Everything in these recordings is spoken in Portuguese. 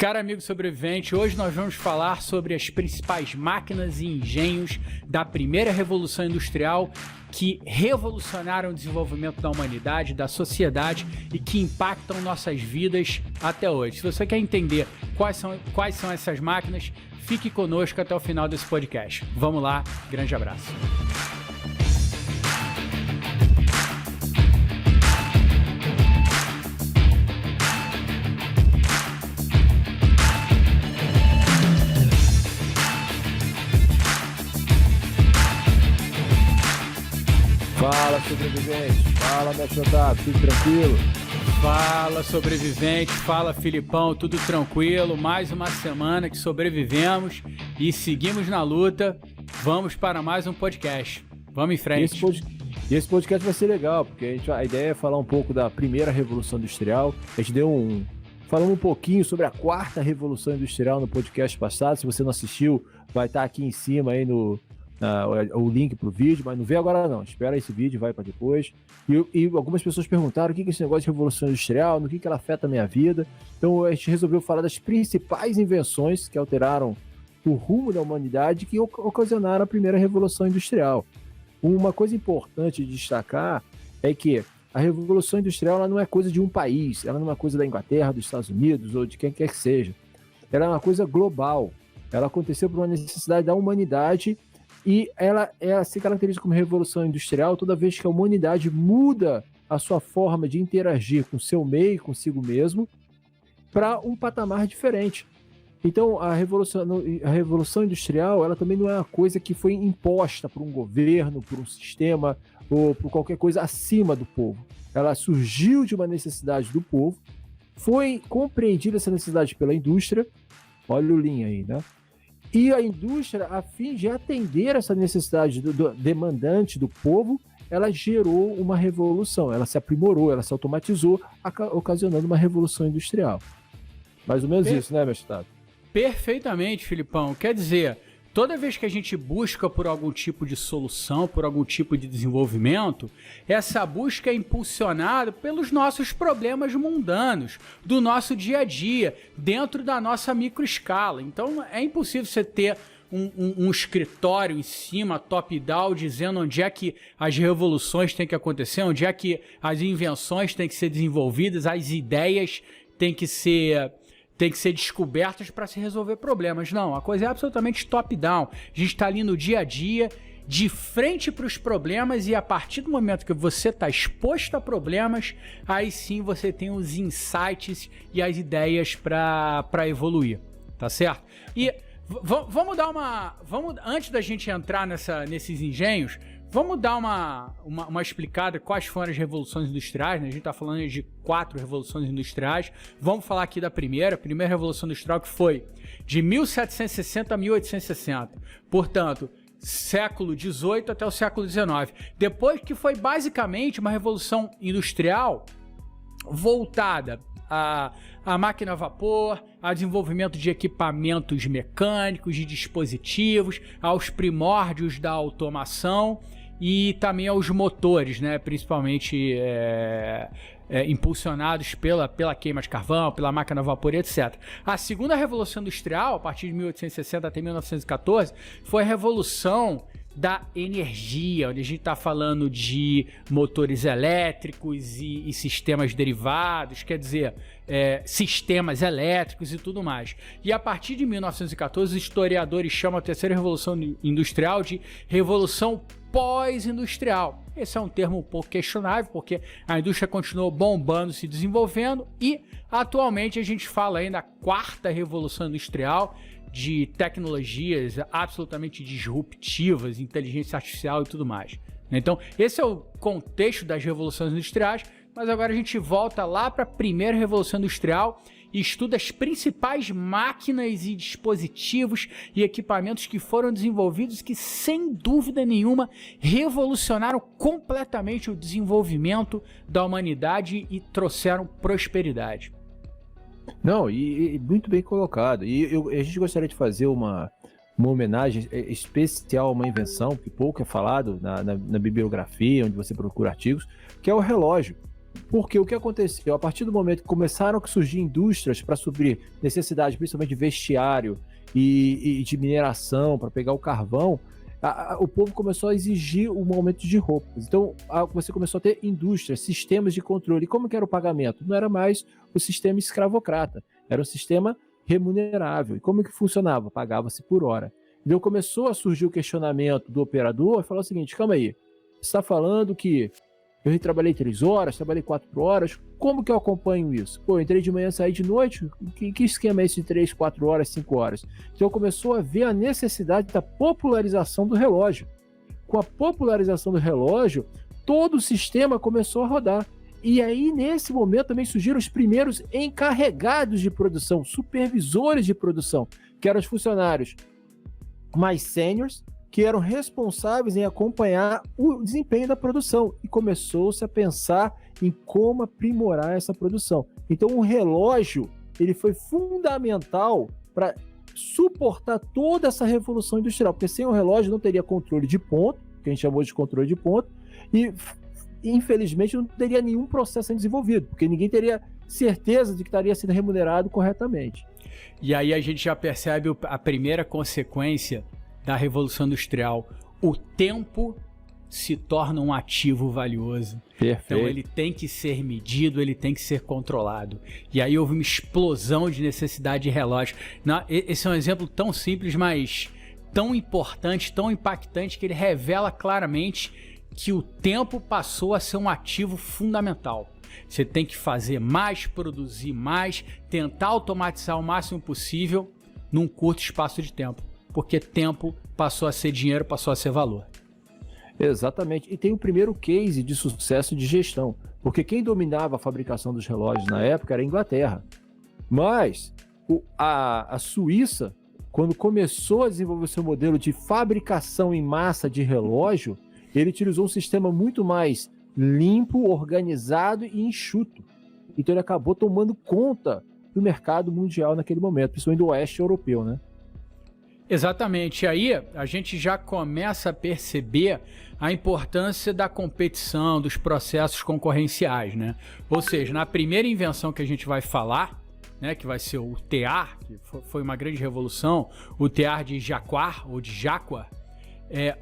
Cara amigo sobrevivente, hoje nós vamos falar sobre as principais máquinas e engenhos da primeira revolução industrial que revolucionaram o desenvolvimento da humanidade, da sociedade e que impactam nossas vidas até hoje. Se você quer entender quais são essas máquinas, fique conosco até o final desse podcast. Vamos lá, grande abraço. Fala, sobrevivente. Fala, meu xodado. Tudo tranquilo? Fala, sobrevivente. Fala, Filipão. Tudo tranquilo? Mais uma semana que sobrevivemos e seguimos na luta. Vamos para mais um podcast. Vamos em frente. Esse podcast vai ser legal, porque a ideia é falar um pouco da primeira Revolução Industrial. A gente falamos um pouquinho sobre a quarta Revolução Industrial no podcast passado. Se você não assistiu, vai estar aqui em cima aí o link pro vídeo, mas não vê agora não, espera esse vídeo, vai para depois. E algumas pessoas perguntaram o que é esse negócio de revolução industrial, no que ela afeta a minha vida. Então a gente resolveu falar das principais invenções que alteraram o rumo da humanidade, que ocasionaram a primeira revolução industrial. Uma coisa importante de destacar é que a revolução industrial ela não é coisa de um país, ela não é uma coisa da Inglaterra, dos Estados Unidos ou de quem quer que seja. Ela é uma coisa global, ela aconteceu por uma necessidade da humanidade. E ela se caracteriza como revolução industrial toda vez que a humanidade muda a sua forma de interagir com o seu meio, consigo mesmo, para um patamar diferente. Então, a revolução industrial ela também não é uma coisa que foi imposta por um governo, por um sistema ou por qualquer coisa acima do povo. Ela surgiu de uma necessidade do povo, foi compreendida essa necessidade pela indústria, olha o Lean aí, né? E a indústria, a fim de atender essa necessidade do demandante do povo, ela gerou uma revolução, ela se aprimorou, ela se automatizou, ocasionando uma revolução industrial. Mais ou menos isso, né, meu estado? Perfeitamente, Filipão. Quer dizer, toda vez que a gente busca por algum tipo de solução, por algum tipo de desenvolvimento, essa busca é impulsionada pelos nossos problemas mundanos, do nosso dia a dia, dentro da nossa microescala. Então é impossível você ter um escritório em cima, top-down, dizendo onde é que as revoluções têm que acontecer, onde é que as invenções têm que ser desenvolvidas, as ideias têm que ser descobertas para se resolver problemas. Não, a coisa é absolutamente top-down. A gente está ali no dia a dia, de frente para os problemas, e a partir do momento que você está exposto a problemas, aí sim você tem os insights e as ideias para evoluir, tá certo? E vamos dar antes da gente entrar nesses engenhos, vamos dar uma explicada quais foram as revoluções industriais, né? A gente está falando de 4 revoluções industriais. Vamos falar aqui da primeira revolução industrial, que foi de 1760 a 1860. Portanto, século XVIII até o século XIX. Depois que foi basicamente uma revolução industrial voltada a máquina a vapor, a desenvolvimento de equipamentos mecânicos, de dispositivos, aos primórdios da automação e também aos motores, né? Principalmente impulsionados pela queima de carvão, pela máquina a vapor, etc. A segunda revolução industrial, a partir de 1860 até 1914, foi a revolução da energia, onde a gente está falando de motores elétricos e sistemas derivados, quer dizer, sistemas elétricos e tudo mais. E a partir de 1914, os historiadores chamam a terceira revolução industrial de revolução pós-industrial. Esse é um termo um pouco questionável, porque a indústria continuou bombando, se desenvolvendo, e atualmente a gente fala aí na quarta revolução industrial, de tecnologias absolutamente disruptivas, inteligência artificial e tudo mais. Então, esse é o contexto das revoluções industriais, mas agora a gente volta lá para a primeira revolução industrial e estuda as principais máquinas e dispositivos e equipamentos que foram desenvolvidos que, sem dúvida nenhuma, revolucionaram completamente o desenvolvimento da humanidade e trouxeram prosperidade. Não, e muito bem colocado. E a gente gostaria de fazer uma homenagem especial a uma invenção que pouco é falado na bibliografia, onde você procura artigos, que é o relógio. Porque o que aconteceu? A partir do momento que começaram a surgir indústrias para suprir necessidades, principalmente de vestiário e de mineração, para pegar o carvão, o povo começou a exigir um aumento de roupas. Então, você começou a ter indústrias, sistemas de controle. E como que era o pagamento? Não era mais o sistema escravocrata, era um sistema remunerável. E como que funcionava? Pagava-se por hora. Então, começou a surgir o questionamento do operador e falou o seguinte, calma aí, você está falando que eu trabalhei 3 horas, trabalhei 4 horas, como que eu acompanho isso? Pô, eu entrei de manhã, saí de noite, que esquema é esse de 3, 4 horas, 5 horas? Então começou a ver a necessidade da popularização do relógio. Com a popularização do relógio, todo o sistema começou a rodar. E aí, nesse momento, também surgiram os primeiros encarregados de produção, supervisores de produção, que eram os funcionários mais sêniores, que eram responsáveis em acompanhar o desempenho da produção. E começou-se a pensar em como aprimorar essa produção. Então, o relógio ele foi fundamental para suportar toda essa revolução industrial, porque sem o relógio não teria controle de ponto, que a gente chamou de controle de ponto, e infelizmente não teria nenhum processo desenvolvido, porque ninguém teria certeza de que estaria sendo remunerado corretamente. E aí a gente já percebe a primeira consequência da Revolução Industrial. O tempo se torna um ativo valioso. Perfeito. Então ele tem que ser medido, ele tem que ser controlado. E aí houve uma explosão de necessidade de relógio. Esse é um exemplo tão simples, mas tão importante, tão impactante, que ele revela claramente que o tempo passou a ser um ativo fundamental. Você tem que fazer mais, produzir mais, tentar automatizar o máximo possível num curto espaço de tempo. Porque tempo passou a ser dinheiro, passou a ser valor. Exatamente. E tem o primeiro case de sucesso de gestão. Porque quem dominava a fabricação dos relógios na época era a Inglaterra. Mas a Suíça, quando começou a desenvolver seu modelo de fabricação em massa de relógio, ele utilizou um sistema muito mais limpo, organizado e enxuto. Então ele acabou tomando conta do mercado mundial naquele momento, principalmente do oeste europeu, né? Exatamente. E aí a gente já começa a perceber a importância da competição, dos processos concorrenciais, né? Ou seja, na primeira invenção que a gente vai falar, né, que vai ser o tear, que foi uma grande revolução, o tear de Jacquard, ou de Jacquard,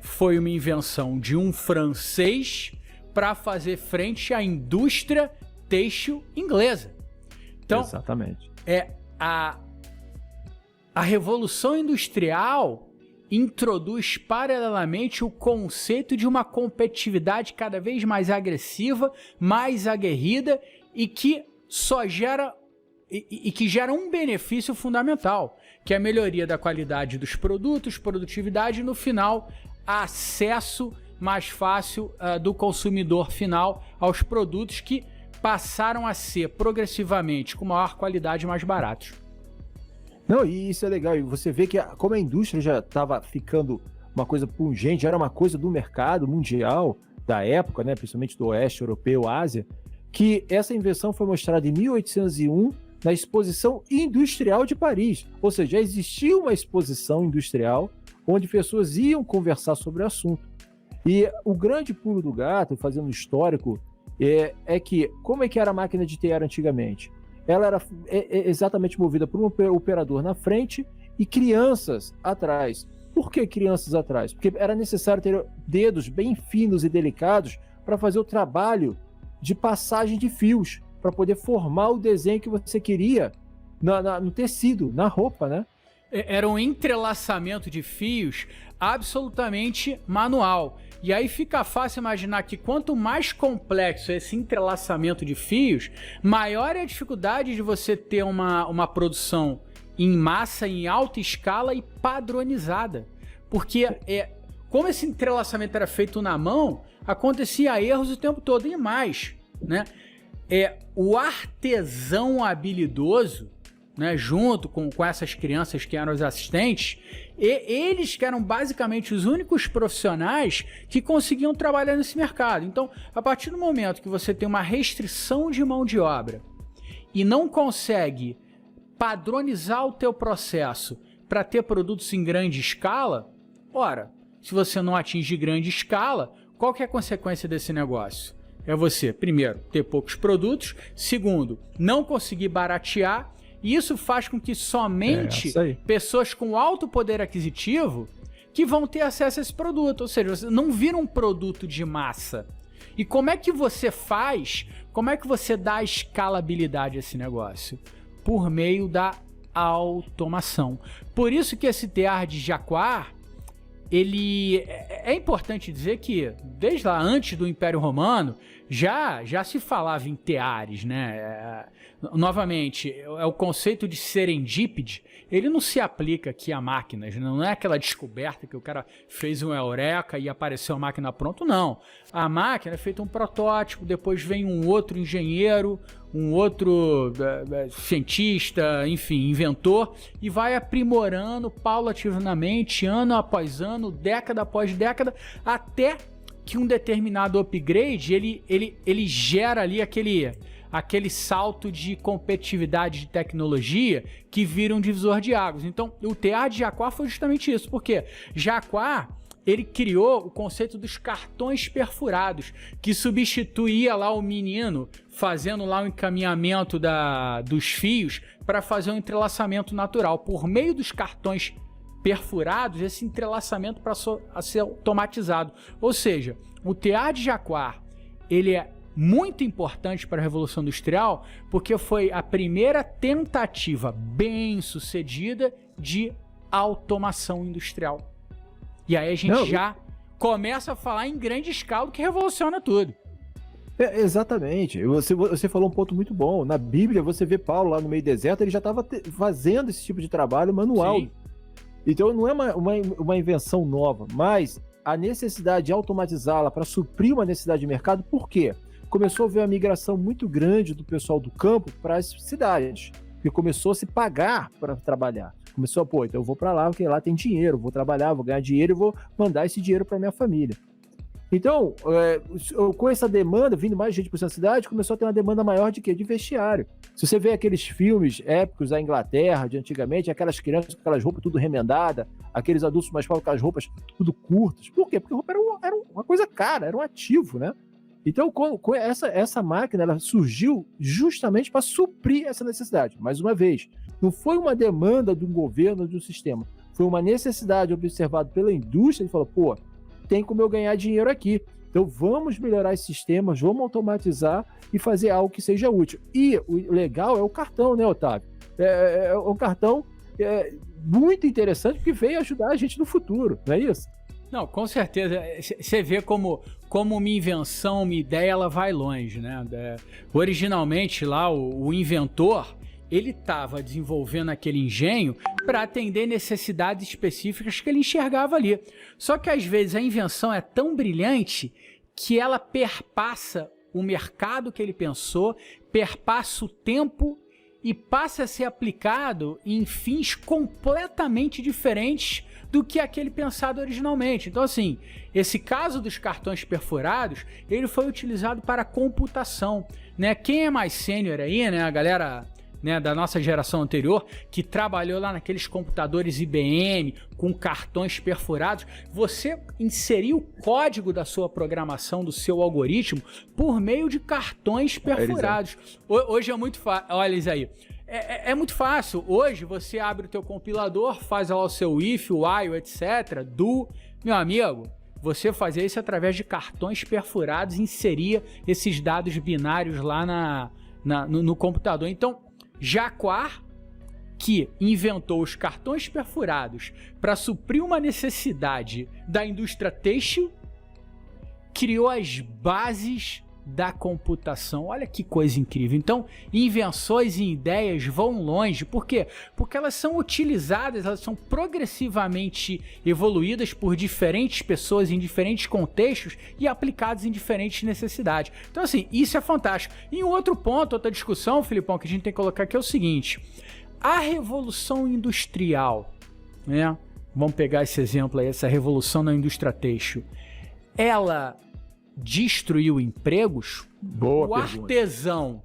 foi uma invenção de um francês para fazer frente à indústria têxtil inglesa. Então, exatamente. A Revolução Industrial introduz paralelamente o conceito de uma competitividade cada vez mais agressiva, mais aguerrida e que gera um benefício fundamental, que é a melhoria da qualidade dos produtos, produtividade e, no final, acesso mais fácil do consumidor final aos produtos que passaram a ser progressivamente com maior qualidade e mais baratos. Não, e isso é legal. E você vê que como a indústria já estava ficando uma coisa pungente, já era uma coisa do mercado mundial da época, né, principalmente do oeste europeu, Ásia, que essa invenção foi mostrada em 1801 na Exposição Industrial de Paris. Ou seja, já existia uma exposição industrial onde pessoas iam conversar sobre o assunto. E o grande pulo do gato, fazendo um histórico, é que como é que era a máquina de tear antigamente? Ela era exatamente movida por um operador na frente e crianças atrás. Por que crianças atrás? Porque era necessário ter dedos bem finos e delicados para fazer o trabalho de passagem de fios, para poder formar o desenho que você queria no tecido, na roupa, né? Era um entrelaçamento de fios absolutamente manual. E aí fica fácil imaginar que quanto mais complexo é esse entrelaçamento de fios, maior é a dificuldade de você ter uma produção em massa, em alta escala e padronizada. Porque como esse entrelaçamento era feito na mão, acontecia erros o tempo todo. E mais, né? O artesão habilidoso, né, junto com essas crianças que eram os assistentes, eles que eram basicamente os únicos profissionais que conseguiam trabalhar nesse mercado. Então, a partir do momento que você tem uma restrição de mão de obra e não consegue padronizar o teu processo para ter produtos em grande escala, ora, se você não atinge grande escala, qual que é a consequência desse negócio? é você, primeiro, ter poucos produtos, segundo, não conseguir baratear, e isso faz com que somente pessoas com alto poder aquisitivo que vão ter acesso a esse produto, ou seja, você não vira um produto de massa. E como é que você faz, como é que você dá escalabilidade a esse negócio? Por meio da automação. Por isso que esse tear de Jacquard, ele é importante dizer que desde lá antes do Império Romano já se falava em teares, né? Novamente, é o conceito de serendipity, ele não se aplica aqui a máquinas, não é aquela descoberta que o cara fez um eureka e apareceu a máquina pronta, não. A máquina é feita um protótipo, depois vem um outro engenheiro, um outro cientista, enfim, inventor, e vai aprimorando paulatinamente, ano após ano, década após década, até que um determinado upgrade, ele gera ali aquele salto de competitividade de tecnologia que vira um divisor de águas. Então, o tear de Jacquard foi justamente isso, porque Jacquard, ele criou o conceito dos cartões perfurados, que substituía lá o menino fazendo lá o encaminhamento dos fios para fazer um entrelaçamento natural. Por meio dos cartões perfurados, esse entrelaçamento passou a ser automatizado. Ou seja, o tear de Jacquard, ele é muito importante para a Revolução Industrial, porque foi a primeira tentativa bem sucedida de automação industrial. E aí a gente já começa a falar em grande escala, que revoluciona tudo. Exatamente. Você falou um ponto muito bom. Na Bíblia, você vê Paulo lá no meio do deserto, ele já estava fazendo esse tipo de trabalho manual. Sim. Então não é uma invenção nova, mas a necessidade de automatizá-la para suprir uma necessidade de mercado, por quê? Começou a haver uma migração muito grande do pessoal do campo para as cidades, porque começou a se pagar para trabalhar. Começou a, então eu vou para lá, porque lá tem dinheiro, vou trabalhar, vou ganhar dinheiro e vou mandar esse dinheiro para minha família. Então, com essa demanda, vindo mais gente para essa cidade, começou a ter uma demanda maior de quê? De vestiário. Se você vê aqueles filmes épicos da Inglaterra, de antigamente, aquelas crianças com aquelas roupas tudo remendada, aqueles adultos mais pobres com aquelas roupas tudo curtas. Por quê? Porque a roupa era uma coisa cara, era um ativo, né? Então, essa máquina, ela surgiu justamente para suprir essa necessidade. Mais uma vez, não foi uma demanda de um governo ou de um sistema, foi uma necessidade observada pela indústria e falou, pô, tem como eu ganhar dinheiro aqui. Então, vamos melhorar esses sistemas, vamos automatizar e fazer algo que seja útil. E o legal é o cartão, né, Otávio? É um cartão muito interessante porque veio ajudar a gente no futuro, não é isso? Não, com certeza. Você vê como uma invenção, uma ideia, ela vai longe, né? Originalmente lá, o inventor, ele estava desenvolvendo aquele engenho para atender necessidades específicas que ele enxergava ali. Só que às vezes a invenção é tão brilhante que ela perpassa o mercado que ele pensou, perpassa o tempo e passa a ser aplicado em fins completamente diferentes do que aquele pensado originalmente. Então, assim, esse caso dos cartões perfurados, ele foi utilizado para computação, né? Quem é mais sênior aí, né? A galera, né, da nossa geração anterior, que trabalhou lá naqueles computadores IBM, com cartões perfurados, você inseriu o código da sua programação, do seu algoritmo, por meio de cartões perfurados. Hoje é muito fácil. Olha isso aí. É muito fácil. Hoje você abre o teu compilador, faz lá o seu if, while, etc. Meu amigo, você fazia isso através de cartões perfurados e inseria esses dados binários lá no computador. Então, Jacquard, que inventou os cartões perfurados para suprir uma necessidade da indústria têxtil, criou as bases da computação. Olha que coisa incrível. Então, invenções e ideias vão longe. Por quê? Porque elas são utilizadas, elas são progressivamente evoluídas por diferentes pessoas em diferentes contextos e aplicadas em diferentes necessidades. Então, assim, isso é fantástico. E um outro ponto, outra discussão, Filipão, que a gente tem que colocar aqui é o seguinte: a Revolução Industrial, né? Vamos pegar esse exemplo aí, essa revolução na indústria têxtil. Ela destruiu empregos? Boa pergunta.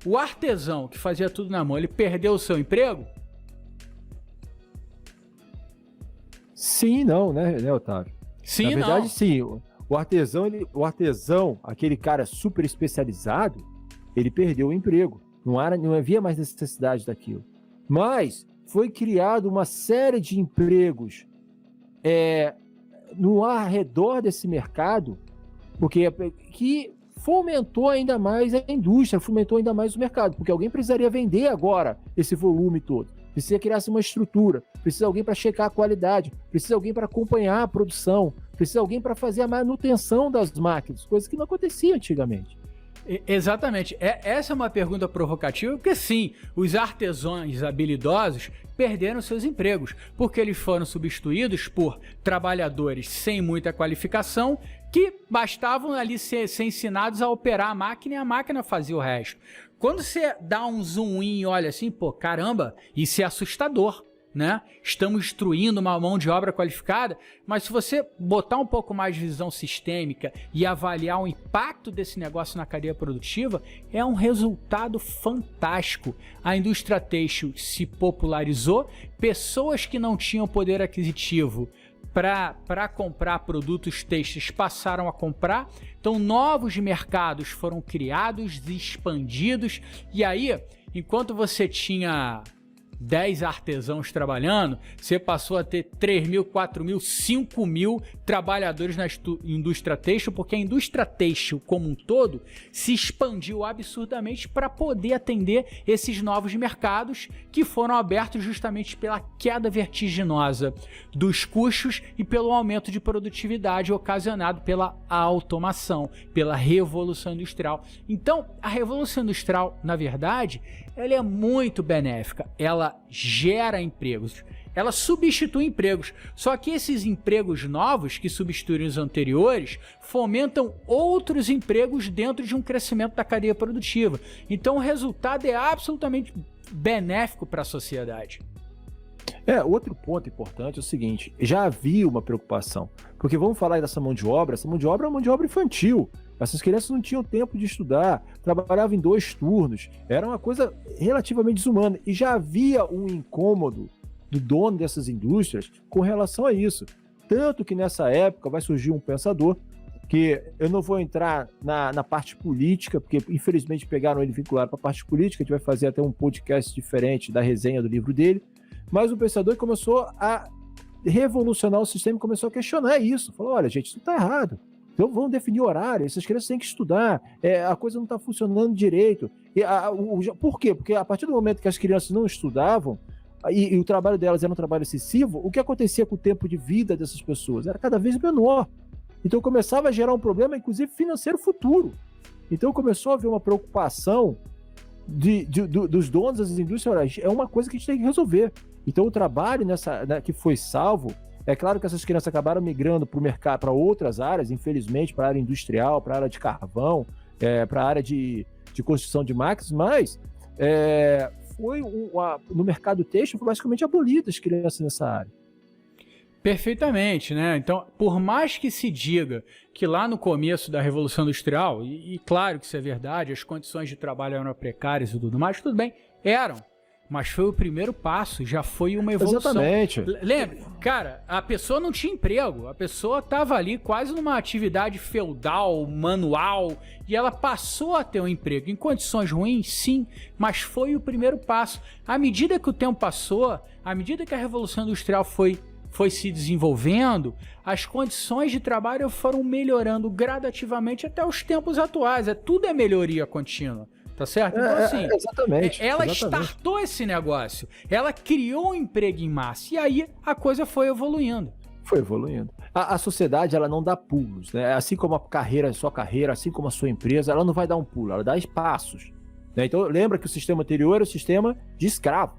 O artesão que fazia tudo na mão, ele perdeu o seu emprego? Sim, não, né, Otávio? Sim, na verdade, não. Sim. O artesão, aquele cara super especializado, ele perdeu o emprego. Não havia mais necessidade daquilo. Mas foi criado uma série de empregos no arredor desse mercado, que fomentou ainda mais a indústria, fomentou ainda mais o mercado, porque alguém precisaria vender agora esse volume todo. Precisa criar uma estrutura, precisa alguém para checar a qualidade, precisa alguém para acompanhar a produção, precisa alguém para fazer a manutenção das máquinas, coisas que não aconteciam antigamente. Exatamente. Essa é uma pergunta provocativa, porque sim, os artesãos habilidosos perderam seus empregos, porque eles foram substituídos por trabalhadores sem muita qualificação, que bastavam ali ser ensinados a operar a máquina e a máquina fazia o resto. Quando você dá um zoom in e olha assim, pô, caramba, isso é assustador, né? Estamos destruindo uma mão de obra qualificada, mas se você botar um pouco mais de visão sistêmica e avaliar o impacto desse negócio na cadeia produtiva, é um resultado fantástico. A indústria têxtil se popularizou, pessoas que não tinham poder aquisitivo para comprar produtos têxteis passaram a comprar, então novos mercados foram criados, expandidos, e aí, enquanto você tinha 10 artesãos trabalhando, você passou a ter 3 mil, 4 mil, 5 mil trabalhadores na indústria têxtil, porque a indústria têxtil como um todo se expandiu absurdamente para poder atender esses novos mercados que foram abertos justamente pela queda vertiginosa dos custos e pelo aumento de produtividade ocasionado pela automação, pela revolução industrial. Então, a revolução industrial, na verdade, ela é muito benéfica, ela gera empregos, ela substitui empregos, só que esses empregos novos que substituem os anteriores fomentam outros empregos dentro de um crescimento da cadeia produtiva. Então o resultado é absolutamente benéfico para a sociedade. Outro ponto importante é o seguinte, já havia uma preocupação, porque vamos falar dessa mão de obra, essa mão de obra é uma mão de obra infantil. Essas crianças não tinham tempo de estudar, trabalhavam em 2 turnos, era uma coisa relativamente desumana. E já havia um incômodo do dono dessas indústrias com relação a isso. Tanto que nessa época vai surgir um pensador, que eu não vou entrar na parte política, porque infelizmente pegaram ele vinculado para a parte política, a gente vai fazer até um podcast diferente da resenha do livro dele, mas um pensador que começou a revolucionar o sistema e começou a questionar isso. Falou, olha gente, isso está errado. Então vamos definir horário, essas crianças têm que estudar, a coisa não está funcionando direito. Por quê? Porque a partir do momento que as crianças não estudavam e o trabalho delas era um trabalho excessivo, o que acontecia com o tempo de vida dessas pessoas? Era cada vez menor. Então começava a gerar um problema, inclusive financeiro futuro. Então começou a haver uma preocupação dos donos das indústrias, é uma coisa que a gente tem que resolver. Então o trabalho que foi salvo, é claro que essas crianças acabaram migrando para o mercado, para outras áreas, infelizmente, para a área industrial, para a área de carvão, para a área de construção de máquinas, mas no mercado têxtil foi basicamente abolido as crianças nessa área. Perfeitamente, né? Então, por mais que se diga que lá no começo da Revolução Industrial, e claro que isso é verdade, as condições de trabalho eram precárias e tudo mais, tudo bem, eram. Mas foi o primeiro passo, já foi uma evolução. Exatamente. Lembre, cara, a pessoa não tinha emprego, a pessoa estava ali quase numa atividade feudal, manual, e ela passou a ter um emprego. Em condições ruins, sim, mas foi o primeiro passo. À medida que o tempo passou, à medida que a Revolução Industrial foi se desenvolvendo, as condições de trabalho foram melhorando gradativamente até os tempos atuais. Tudo é melhoria contínua. Tá certo? Então, assim, ela startou esse negócio, ela criou um emprego em massa, e aí a coisa foi evoluindo. Foi evoluindo. A sociedade, ela não dá pulos, né? Assim como a sua carreira, assim como a sua empresa, ela não vai dar um pulo, ela dá passos. Né? Então, lembra que o sistema anterior era o sistema de escravo.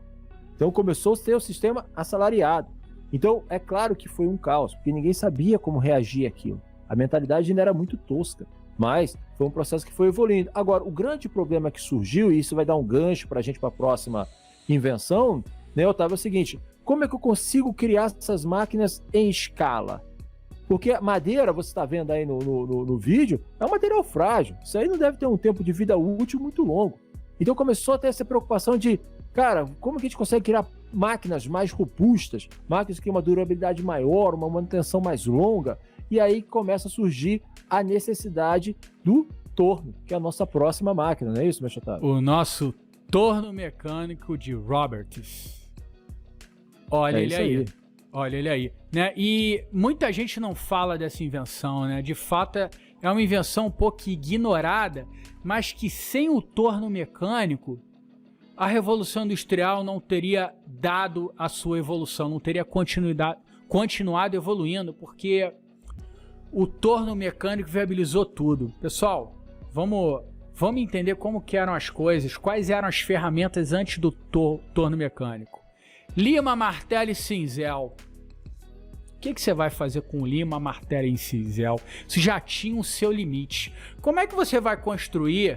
Então, começou a ser o sistema assalariado. Então, é claro que foi um caos, porque ninguém sabia como reagir àquilo. A mentalidade ainda era muito tosca. Mas foi um processo que foi evoluindo. Agora, o grande problema que surgiu, e isso vai dar um gancho para a gente para a próxima invenção, né, Otávio, é o seguinte: como é que eu consigo criar essas máquinas em escala? Porque a madeira, você está vendo aí no vídeo, é um material frágil. Isso aí não deve ter um tempo de vida útil muito longo. Então começou a ter essa preocupação de, cara, como que a gente consegue criar máquinas mais robustas, máquinas que têm uma durabilidade maior, uma manutenção mais longa? e aí começa a surgir a necessidade do torno, que é a nossa próxima máquina, não é isso, Mestre Otávio? O nosso torno mecânico de Roberts. Olha ele aí. Olha ele aí. Né? E muita gente não fala dessa invenção, né? De fato, é uma invenção um pouco ignorada, mas que sem o torno mecânico, a Revolução Industrial não teria dado a sua evolução, não teria continuado evoluindo, porque o torno mecânico viabilizou tudo. Pessoal, vamos entender como que eram as coisas, quais eram as ferramentas antes do torno mecânico. Lima, martelo e cinzel. O que você vai fazer com lima, martelo e cinzel? Você já tinha o seu limite. Como é que você vai construir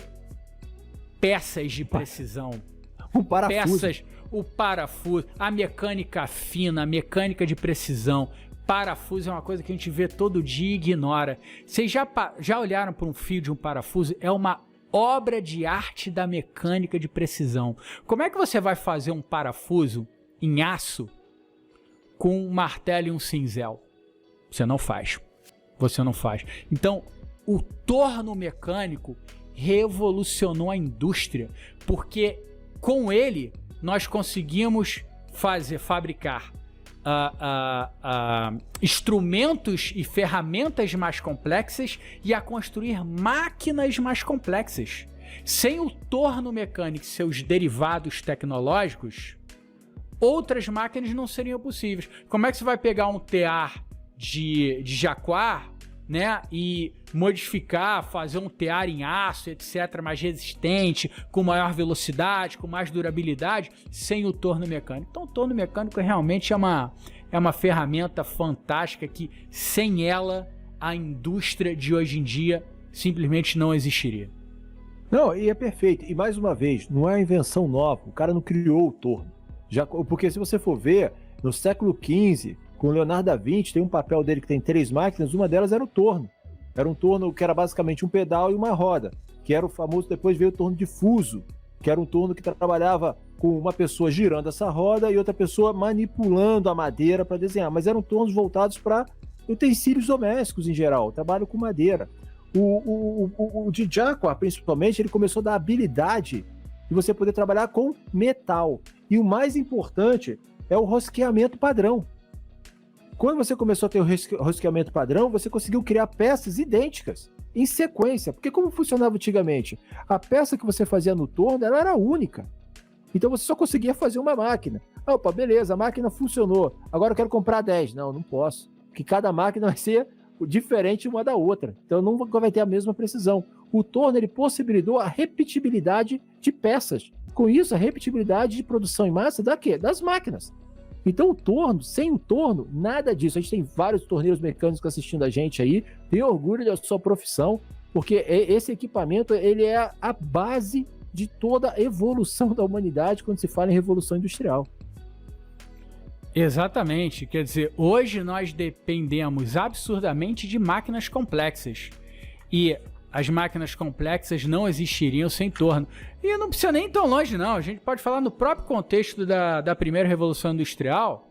peças de precisão? O parafuso. O parafuso, a mecânica fina, a mecânica de precisão. Parafuso é uma coisa que a gente vê todo dia e ignora. Vocês já olharam para um fio de um parafuso? É uma obra de arte da mecânica de precisão. Como é que você vai fazer um parafuso em aço com um martelo e um cinzel? Você não faz. Então, o torno mecânico revolucionou a indústria, porque com ele nós conseguimos fabricar instrumentos e ferramentas mais complexas e a construir máquinas mais complexas. Sem o torno mecânico e seus derivados tecnológicos, outras máquinas não seriam possíveis. Como é que você vai pegar um tear de jaguar, né, e modificar, fazer um tear em aço, etc., mais resistente, com maior velocidade, com mais durabilidade, sem o torno mecânico? Então, o torno mecânico realmente é uma ferramenta fantástica que, sem ela, a indústria de hoje em dia simplesmente não existiria. Não, e é perfeito. E mais uma vez, não é uma invenção nova. O cara não criou o torno. Porque se você for ver, no século XV, com Leonardo da Vinci, tem um papel dele que tem 3 máquinas, uma delas era o torno. Era um torno que era basicamente um pedal e uma roda, que era o famoso, depois veio o torno difuso, que era um torno que trabalhava com uma pessoa girando essa roda e outra pessoa manipulando a madeira para desenhar, mas eram tornos voltados para utensílios domésticos em geral, trabalho com madeira. O de Jacquard, principalmente, ele começou a dar habilidade de você poder trabalhar com metal. E o mais importante é o rosqueamento padrão. Quando você começou a ter o rosqueamento padrão, você conseguiu criar peças idênticas, em sequência. Porque como funcionava antigamente? A peça que você fazia no torno, ela era única. Então você só conseguia fazer uma máquina. Opa, beleza, a máquina funcionou. Agora eu quero comprar 10. Não posso. Porque cada máquina vai ser diferente uma da outra. Então não vai ter a mesma precisão. O torno, ele possibilitou a repetibilidade de peças. Com isso, a repetibilidade de produção em massa das máquinas. Então o torno, sem o torno, nada disso. A gente tem vários torneiros mecânicos assistindo a gente aí, tem orgulho da sua profissão, porque esse equipamento, ele é a base de toda a evolução da humanidade quando se fala em revolução industrial. Exatamente, quer dizer, hoje nós dependemos absurdamente de máquinas complexas, e as máquinas complexas não existiriam sem torno. E não precisa nem ir tão longe, não. A gente pode falar no próprio contexto da primeira Revolução Industrial.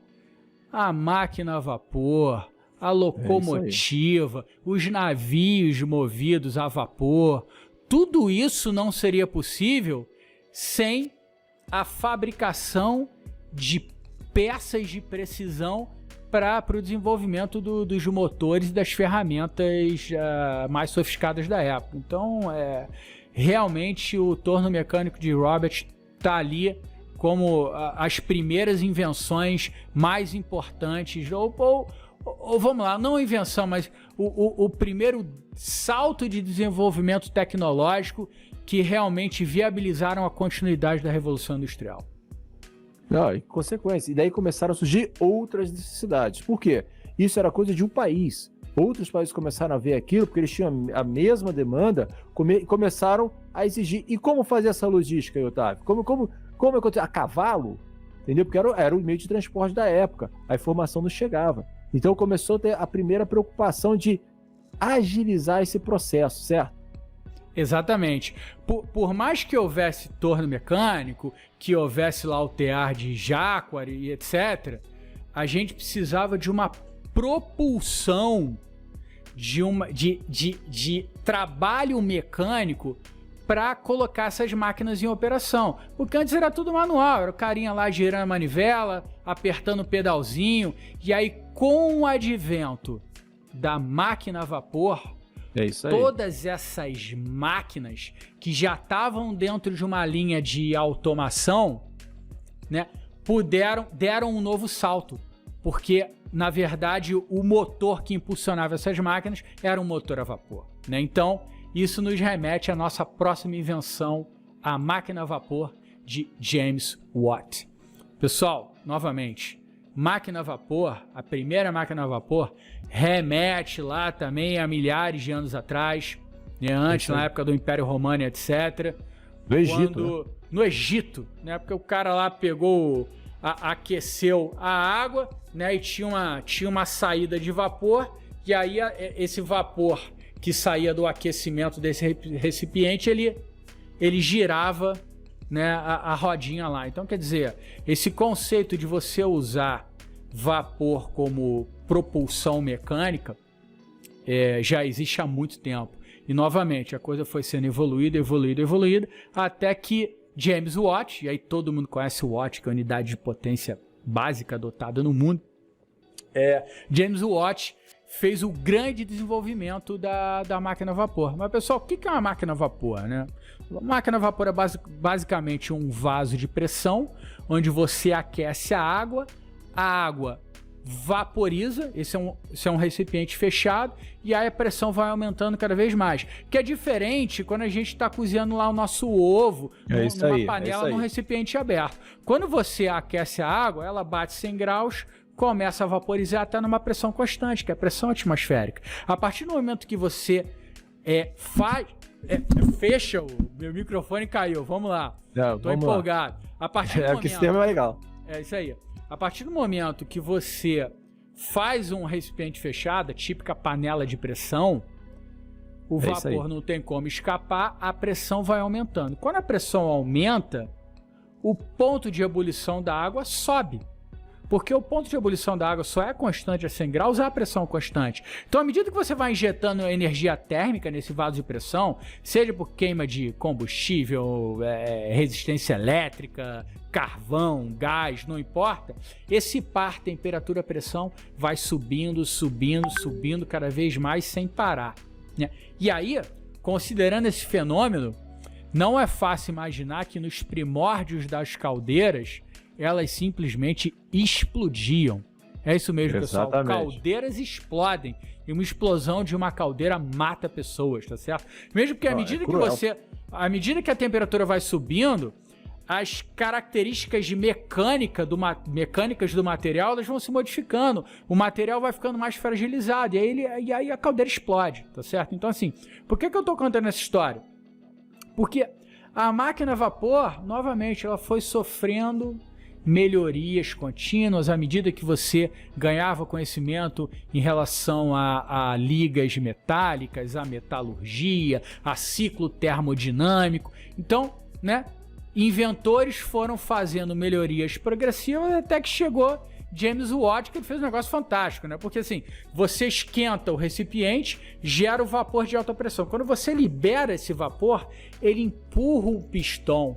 A máquina a vapor, a locomotiva, os navios movidos a vapor. Tudo isso não seria possível sem a fabricação de peças de precisão para o desenvolvimento dos motores e das ferramentas mais sofisticadas da época. Então, realmente o torno mecânico de Roberts está ali como as primeiras invenções mais importantes, ou vamos lá, não invenção, mas o primeiro salto de desenvolvimento tecnológico que realmente viabilizaram a continuidade da Revolução Industrial. Não, em consequência. E daí começaram a surgir outras necessidades. Por quê? Isso era coisa de um país. Outros países começaram a ver aquilo, porque eles tinham a mesma demanda, começaram a exigir. E como fazer essa logística, Otávio? Como a cavalo? Entendeu? Porque era o meio de transporte da época. A informação não chegava. Então começou a ter a primeira preocupação de agilizar esse processo, certo? Exatamente. Por mais que houvesse torno mecânico, que houvesse lá o tear de Jacquard e etc., a gente precisava de uma propulsão de trabalho mecânico para colocar essas máquinas em operação. Porque antes era tudo manual, era o carinha lá girando a manivela, apertando o pedalzinho, e aí com o advento da máquina a vapor, todas essas máquinas que já estavam dentro de uma linha de automação, né, deram um novo salto, porque na verdade o motor que impulsionava essas máquinas era um motor a vapor, né? Então isso nos remete à nossa próxima invenção, a máquina a vapor de James Watt. Pessoal, novamente, máquina a vapor, a primeira máquina a vapor, remete lá também a milhares de anos atrás, né? Antes, na época do Império Romano, etc. Do Egito, né? No Egito, né? Porque o cara lá pegou, aqueceu a água, né? E tinha uma saída de vapor, e aí esse vapor que saía do aquecimento desse recipiente, ele girava, né, a rodinha lá. Então, quer dizer, esse conceito de você usar vapor como propulsão mecânica já existe há muito tempo. E, novamente, a coisa foi sendo evoluída, até que James Watt, e aí todo mundo conhece o Watt, que é a unidade de potência básica adotada no mundo, James Watt fez o grande desenvolvimento da máquina a vapor. Mas, pessoal, o que é uma máquina a vapor, né? A máquina a vapor é basicamente um vaso de pressão, onde você aquece a água vaporiza, esse é um recipiente fechado, e aí a pressão vai aumentando cada vez mais. Que é diferente quando a gente está cozinhando lá o nosso ovo numa panela, num recipiente aberto. Quando você aquece a água, ela bate 100 graus, começa a vaporizar até numa pressão constante, que é a pressão atmosférica. A partir do momento que você fecha, o meu microfone caiu, vamos lá. Tô empolgado. A partir do momento, que esse tema é legal. É isso aí. A partir do momento que você faz um recipiente fechado, a típica panela de pressão, o vapor não tem como escapar, a pressão vai aumentando. Quando a pressão aumenta, o ponto de ebulição da água sobe. Porque o ponto de ebulição da água só é constante a 100 graus a pressão constante. Então, à medida que você vai injetando energia térmica nesse vaso de pressão, seja por queima de combustível, resistência elétrica, carvão, gás, não importa, esse par temperatura-pressão vai subindo cada vez mais sem parar, né? E aí, considerando esse fenômeno, não é fácil imaginar que nos primórdios das caldeiras elas simplesmente explodiam. É isso mesmo, pessoal. Caldeiras explodem. E uma explosão de uma caldeira mata pessoas, tá certo? Mesmo porque à medida que a temperatura vai subindo, as características mecânicas do material, elas vão se modificando. O material vai ficando mais fragilizado. E aí a caldeira explode, tá certo? Então, assim, por que eu tô contando essa história? Porque a máquina a vapor, novamente, ela foi sofrendo melhorias contínuas à medida que você ganhava conhecimento em relação a ligas metálicas, a metalurgia, a ciclo termodinâmico. Então, né, inventores foram fazendo melhorias progressivas até que chegou James Watt, que fez um negócio fantástico, né? Porque assim, você esquenta o recipiente, gera o vapor de alta pressão. Quando você libera esse vapor, ele empurra o pistão.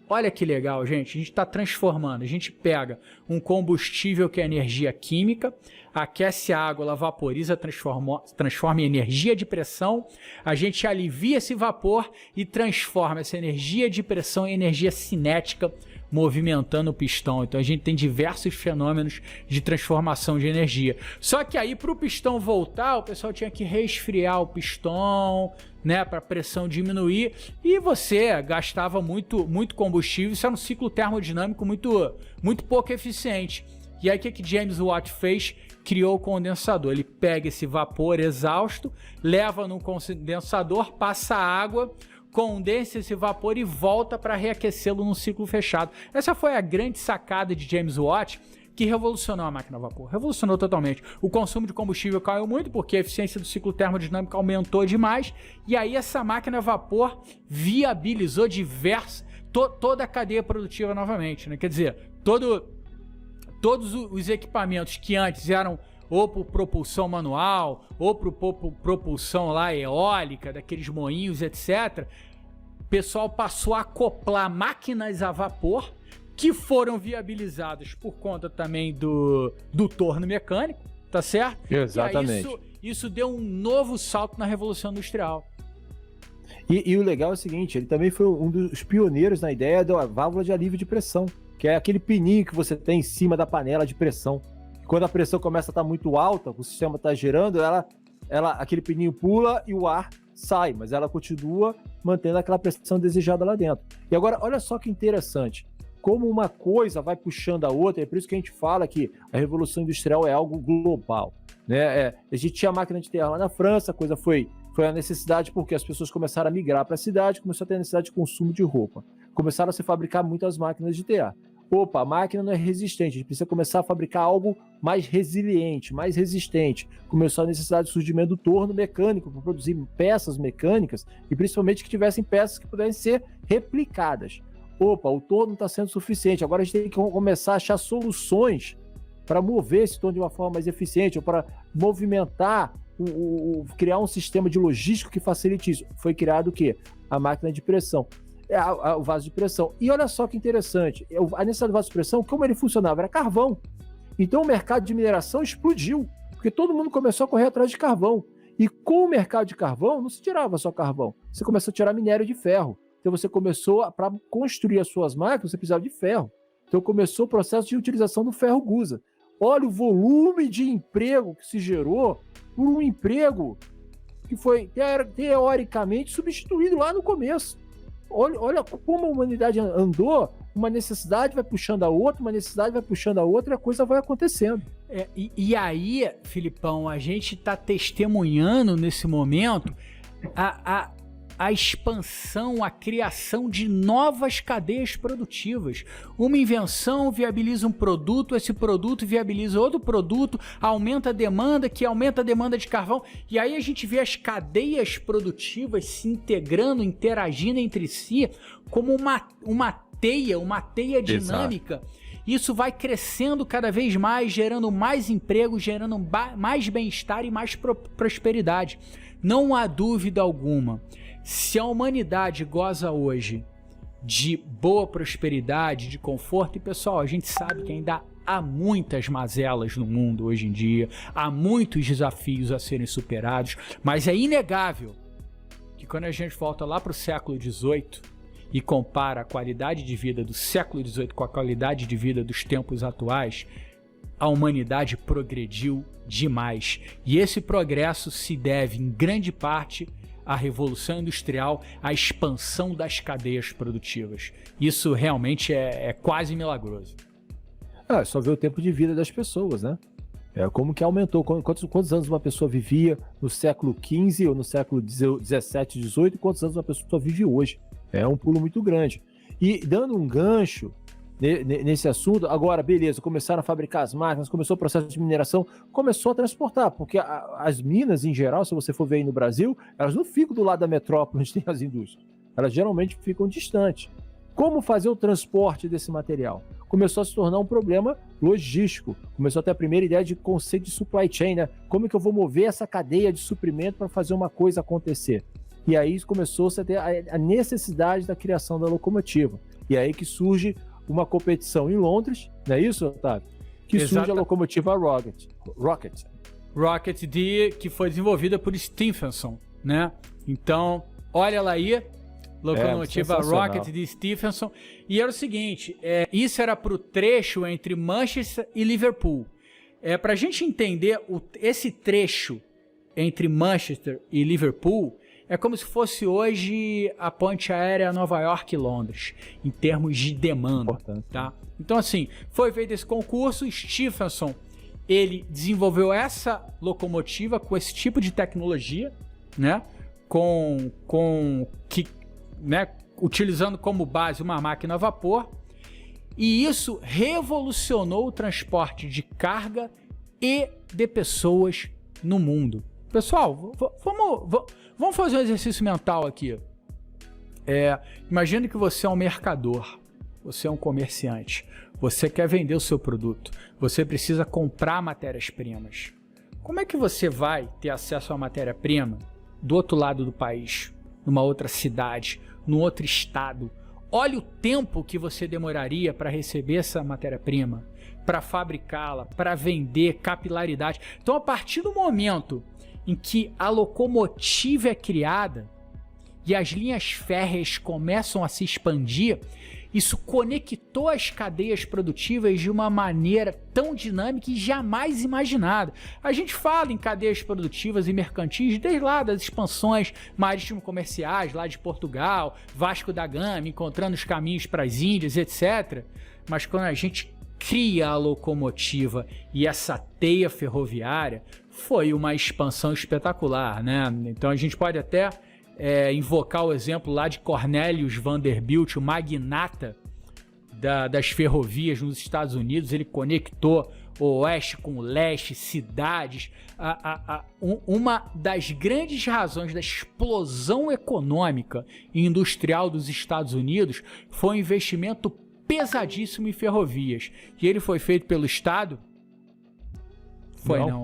Olha que legal, gente. A gente está transformando. A gente pega um combustível que é energia química, aquece a água, ela vaporiza, transforma em energia de pressão. A gente alivia esse vapor e transforma essa energia de pressão em energia cinética, movimentando o pistão. Então a gente tem diversos fenômenos de transformação de energia. Só que aí para o pistão voltar, o pessoal tinha que resfriar o pistão, né, para a pressão diminuir, e você gastava muito combustível. Isso era um ciclo termodinâmico muito pouco eficiente. E aí o que James Watt fez? Criou o condensador. Ele pega esse vapor exausto, leva no condensador, passa água, condensa esse vapor e volta para reaquecê-lo num ciclo fechado. Essa foi a grande sacada de James Watt, que revolucionou a máquina a vapor. Revolucionou totalmente. O consumo de combustível caiu muito, porque a eficiência do ciclo termodinâmico aumentou demais, e aí essa máquina a vapor viabilizou toda a cadeia produtiva novamente, né? Quer dizer, todos os equipamentos que antes eram ou por propulsão manual, ou por propulsão lá eólica, daqueles moinhos, etc., o pessoal passou a acoplar máquinas a vapor que foram viabilizadas por conta também do torno mecânico, tá certo? Exatamente. E aí isso deu um novo salto na Revolução Industrial. E o legal é o seguinte, ele também foi um dos pioneiros na ideia da válvula de alívio de pressão, que é aquele pininho que você tem em cima da panela de pressão. Quando a pressão começa a estar muito alta, o sistema está gerando, aquele pininho pula e o ar sai, mas ela continua mantendo aquela pressão desejada lá dentro. E agora, olha só que interessante, como uma coisa vai puxando a outra, é por isso que a gente fala que a Revolução Industrial é algo global, né? A gente tinha a máquina de terra lá na França, a coisa foi a necessidade porque as pessoas começaram a migrar para a cidade, começou a ter a necessidade de consumo de roupa. Começaram a se fabricar muitas máquinas de tear. Opa, a máquina não é resistente, a gente precisa começar a fabricar algo mais resiliente, mais resistente. Começou a necessidade de surgimento do torno mecânico para produzir peças mecânicas e principalmente que tivessem peças que pudessem ser replicadas. Opa, o torno não está sendo suficiente, agora a gente tem que começar a achar soluções para mover esse torno de uma forma mais eficiente ou para movimentar, criar um sistema de logística que facilite isso. Foi criado o quê? A máquina de pressão. O vaso de pressão. E olha só que interessante, a necessidade do vaso de pressão, como ele funcionava? Era carvão. Então o mercado de mineração explodiu, porque todo mundo começou a correr atrás de carvão. E com o mercado de carvão, não se tirava só carvão, você começou a tirar minério de ferro. Então você começou, para construir as suas máquinas, você precisava de ferro. Então começou o processo de utilização do ferro gusa. Olha o volume de emprego que se gerou por um emprego que foi teoricamente substituído lá no começo. Olha como a humanidade andou, uma necessidade vai puxando a outra, uma necessidade vai puxando a outra e a coisa vai acontecendo. E aí, Filipão, a gente está testemunhando nesse momento a expansão, a criação de novas cadeias produtivas. Uma invenção viabiliza um produto, esse produto viabiliza outro produto, aumenta a demanda, que aumenta a demanda de carvão, e aí a gente vê as cadeias produtivas se integrando, interagindo entre si, como uma teia dinâmica. Exato. Isso vai crescendo cada vez mais, gerando mais emprego, gerando mais bem-estar e mais prosperidade. Não há dúvida alguma. Se a humanidade goza hoje de boa prosperidade, de conforto, e pessoal, a gente sabe que ainda há muitas mazelas no mundo hoje em dia, há muitos desafios a serem superados, mas é inegável que quando a gente volta lá para o século XVIII e compara a qualidade de vida do século XVIII com a qualidade de vida dos tempos atuais, a humanidade progrediu demais. E esse progresso se deve, em grande parte, à Revolução Industrial, à expansão das cadeias produtivas. Isso realmente é quase milagroso. É só ver o tempo de vida das pessoas, né? Como que aumentou, quantos anos uma pessoa vivia no século XV ou no século XVII, XVIII, e quantos anos uma pessoa vive hoje. É um pulo muito grande. E dando um gancho nesse assunto, agora, beleza, começaram a fabricar as máquinas, começou o processo de mineração, começou a transportar, porque as minas, em geral, se você for ver aí no Brasil, elas não ficam do lado da metrópole onde tem as indústrias. Elas geralmente ficam distantes. Como fazer o transporte desse material? Começou a se tornar um problema logístico. Começou a ter a primeira ideia de conceito de supply chain, né? Como é que eu vou mover essa cadeia de suprimento para fazer uma coisa acontecer? E aí começou-se a ter a necessidade da criação da locomotiva. E aí que surge uma competição em Londres, não é isso, Otávio? Que surge a locomotiva Rocket, que foi desenvolvida por Stephenson, né? Então, olha lá aí, locomotiva Rocket de Stephenson. E era o seguinte, isso era para o trecho entre Manchester e Liverpool. Para a gente entender esse trecho entre Manchester e Liverpool, é como se fosse hoje a ponte aérea Nova York e Londres, em termos de demanda, tá? Então, assim, foi feito esse concurso, Stephenson, ele desenvolveu essa locomotiva com esse tipo de tecnologia, né? Utilizando como base uma máquina a vapor, e isso revolucionou o transporte de carga e de pessoas no mundo. Pessoal, vamos fazer um exercício mental aqui. Imagine que você é um mercador, você é um comerciante, você quer vender o seu produto, você precisa comprar matérias-primas. Como é que você vai ter acesso à matéria-prima do outro lado do país, numa outra cidade, num outro estado? Olha o tempo que você demoraria para receber essa matéria-prima, para fabricá-la, para vender, capilaridade. Então, a partir do momento em que a locomotiva é criada e as linhas férreas começam a se expandir, isso conectou as cadeias produtivas de uma maneira tão dinâmica e jamais imaginada. A gente fala em cadeias produtivas e mercantis desde lá das expansões marítimo-comerciais, lá de Portugal, Vasco da Gama, encontrando os caminhos para as Índias, etc. Mas quando a gente cria a locomotiva e essa teia ferroviária, foi uma expansão espetacular, né? Então a gente pode até invocar o exemplo lá de Cornelius Vanderbilt, o magnata das ferrovias nos Estados Unidos. Ele conectou o oeste com o leste, cidades. Uma das grandes razões da explosão econômica e industrial dos Estados Unidos foi um investimento pesadíssimo em ferrovias. E ele foi feito pelo Estado?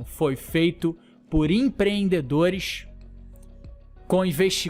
Foi feito por empreendedores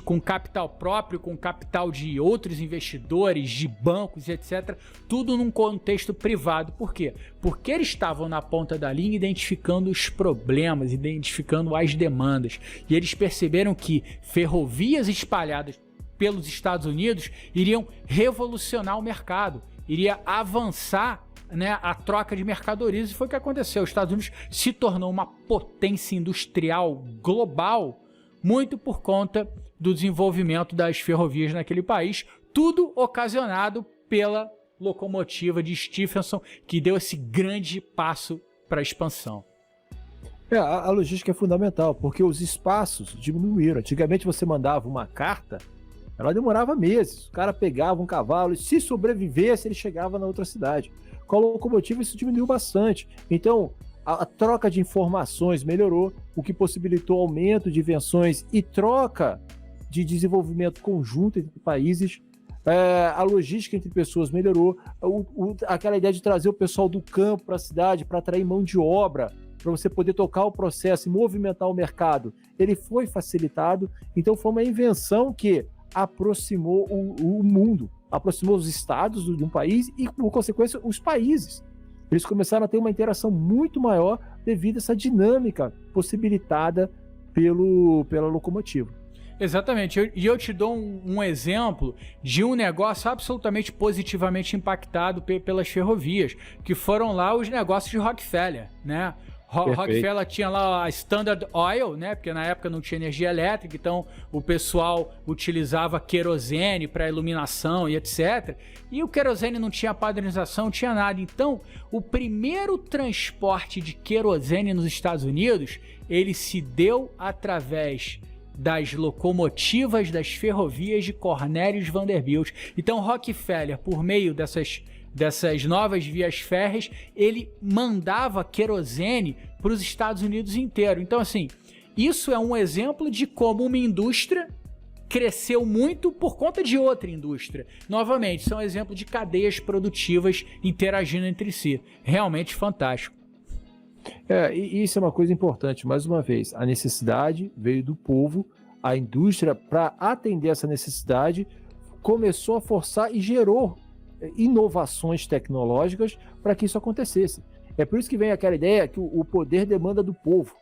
com capital próprio, com capital de outros investidores, de bancos, etc. Tudo num contexto privado. Por quê? Porque eles estavam na ponta da linha identificando os problemas, identificando as demandas. E eles perceberam que ferrovias espalhadas pelos Estados Unidos iriam revolucionar o mercado, iria avançar, né, a troca de mercadorias. E foi o que aconteceu. Os Estados Unidos se tornou uma potência industrial global muito por conta do desenvolvimento das ferrovias naquele país, tudo ocasionado pela locomotiva de Stephenson, que deu esse grande passo para a expansão. A logística é fundamental, porque os espaços diminuíram. Antigamente você mandava uma carta, ela demorava meses. O cara pegava um cavalo e, se sobrevivesse, ele chegava na outra cidade. Com a locomotiva isso diminuiu bastante. Então, a troca de informações melhorou, o que possibilitou aumento de invenções e troca de desenvolvimento conjunto entre países. A logística entre pessoas melhorou. Aquela ideia de trazer o pessoal do campo para a cidade, para atrair mão de obra, para você poder tocar o processo e movimentar o mercado, ele foi facilitado. Então foi uma invenção que aproximou o mundo, aproximou os estados de um país e, por consequência, os países. Eles começaram a ter uma interação muito maior devido a essa dinâmica possibilitada pela locomotiva. Exatamente. E eu te dou um exemplo de um negócio absolutamente positivamente impactado pelas ferrovias, que foram lá os negócios de Rockefeller, né? Rockefeller tinha lá a Standard Oil, né? Porque na época não tinha energia elétrica, então o pessoal utilizava querosene para iluminação e etc. E o querosene não tinha padronização, não tinha nada. Então, o primeiro transporte de querosene nos Estados Unidos, ele se deu através das locomotivas das ferrovias de Cornelius Vanderbilt. Então, Rockefeller, por meio dessas novas vias férreas, ele mandava querosene para os Estados Unidos inteiro. Então, assim, isso é um exemplo de como uma indústria cresceu muito por conta de outra indústria. Novamente, são exemplos de cadeias produtivas interagindo entre si. Realmente fantástico. E isso é uma coisa importante. Mais uma vez, a necessidade veio do povo, a indústria, para atender essa necessidade, começou a forçar e gerou inovações tecnológicas para que isso acontecesse. É por isso que vem aquela ideia que o poder demanda do povo,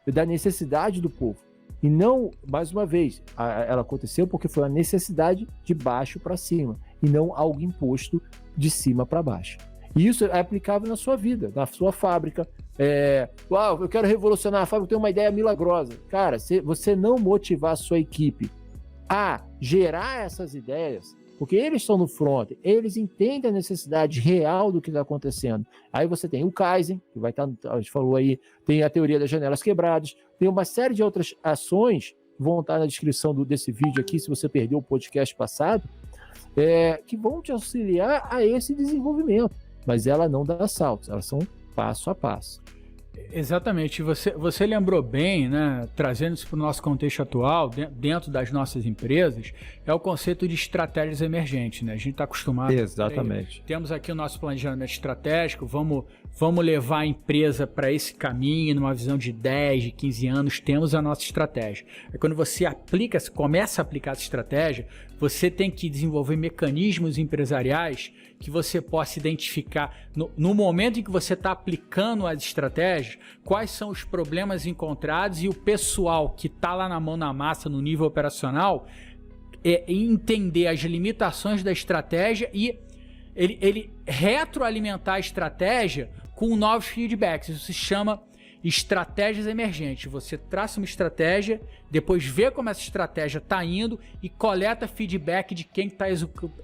da necessidade do povo. E não, mais uma vez, ela aconteceu porque foi uma necessidade de baixo para cima, e não algo imposto de cima para baixo. E isso é aplicável na sua vida, na sua fábrica. Eu quero revolucionar a fábrica, eu tenho uma ideia milagrosa. Cara, se você não motivar a sua equipe a gerar essas ideias, porque eles estão no front, eles entendem a necessidade real do que está acontecendo. Aí você tem o Kaizen, que vai estar, a gente falou aí, tem a teoria das janelas quebradas, tem uma série de outras ações, vão estar na descrição desse vídeo aqui, se você perdeu o podcast passado, que vão te auxiliar a esse desenvolvimento. Mas ela não dá saltos, elas são passo a passo. Exatamente, você lembrou bem, né, trazendo isso para o nosso contexto atual, dentro das nossas empresas, é o conceito de estratégias emergentes, né? A gente está acostumado. Exatamente. Temos aqui o nosso planejamento estratégico, vamos levar a empresa para esse caminho, numa visão de 10, de 15 anos, temos a nossa estratégia. Aí quando você começa a aplicar essa estratégia, você tem que desenvolver mecanismos empresariais que você possa identificar no momento em que você está aplicando as estratégias, quais são os problemas encontrados e o pessoal que está lá na mão na massa no nível operacional entender as limitações da estratégia e ele retroalimentar a estratégia com novos feedbacks. Isso se chama estratégias emergentes. Você traça uma estratégia, depois vê como essa estratégia está indo e coleta feedback de quem está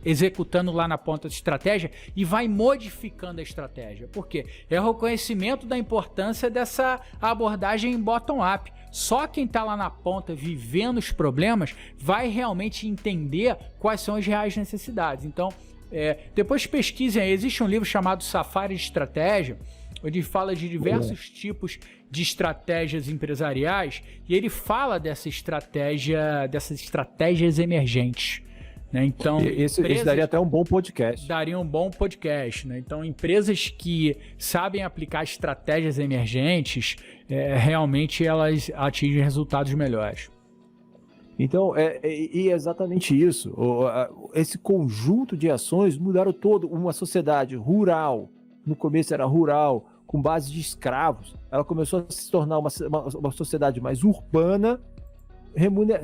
executando lá na ponta da estratégia e vai modificando a estratégia. Por quê? É o reconhecimento da importância dessa abordagem bottom-up. Só quem está lá na ponta vivendo os problemas vai realmente entender quais são as reais necessidades. Então, depois pesquisem aí. Existe um livro chamado Safari de Estratégia, onde fala de diversos tipos de estratégias empresariais e ele fala dessas estratégias emergentes, né? Então, esse daria até um bom podcast. Daria um bom podcast, né? Então, empresas que sabem aplicar estratégias emergentes, realmente elas atingem resultados melhores. Então, é exatamente isso. Esse conjunto de ações mudaram todo. Uma sociedade rural, no começo era rural, com base de escravos, ela começou a se tornar uma sociedade mais urbana,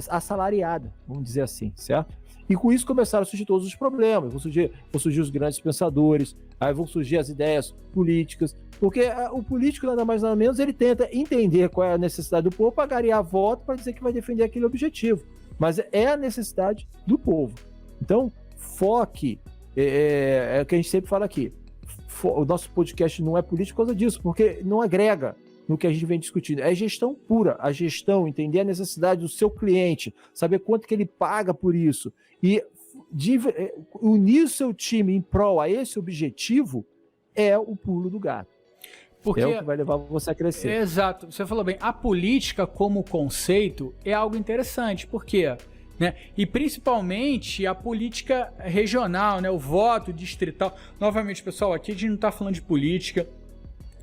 assalariada, vamos dizer assim, certo? E com isso começaram a surgir todos os problemas, vão surgir os grandes pensadores, aí vão surgir as ideias políticas, porque o político, nada mais nada menos, ele tenta entender qual é a necessidade do povo para angariar voto, para dizer que vai defender aquele objetivo. Mas é a necessidade do povo. Então, foque, é o que a gente sempre fala aqui, o nosso podcast não é político por causa disso, porque não agrega no que a gente vem discutindo. É gestão pura, a gestão, entender a necessidade do seu cliente, saber quanto que ele paga por isso e unir o seu time em prol a esse objetivo é o pulo do gato. Porque é o que vai levar você a crescer. Exato, você falou bem, a política como conceito é algo interessante, por quê? Né? E principalmente a política regional, né? O voto distrital. Novamente, pessoal, aqui a gente não está falando de política,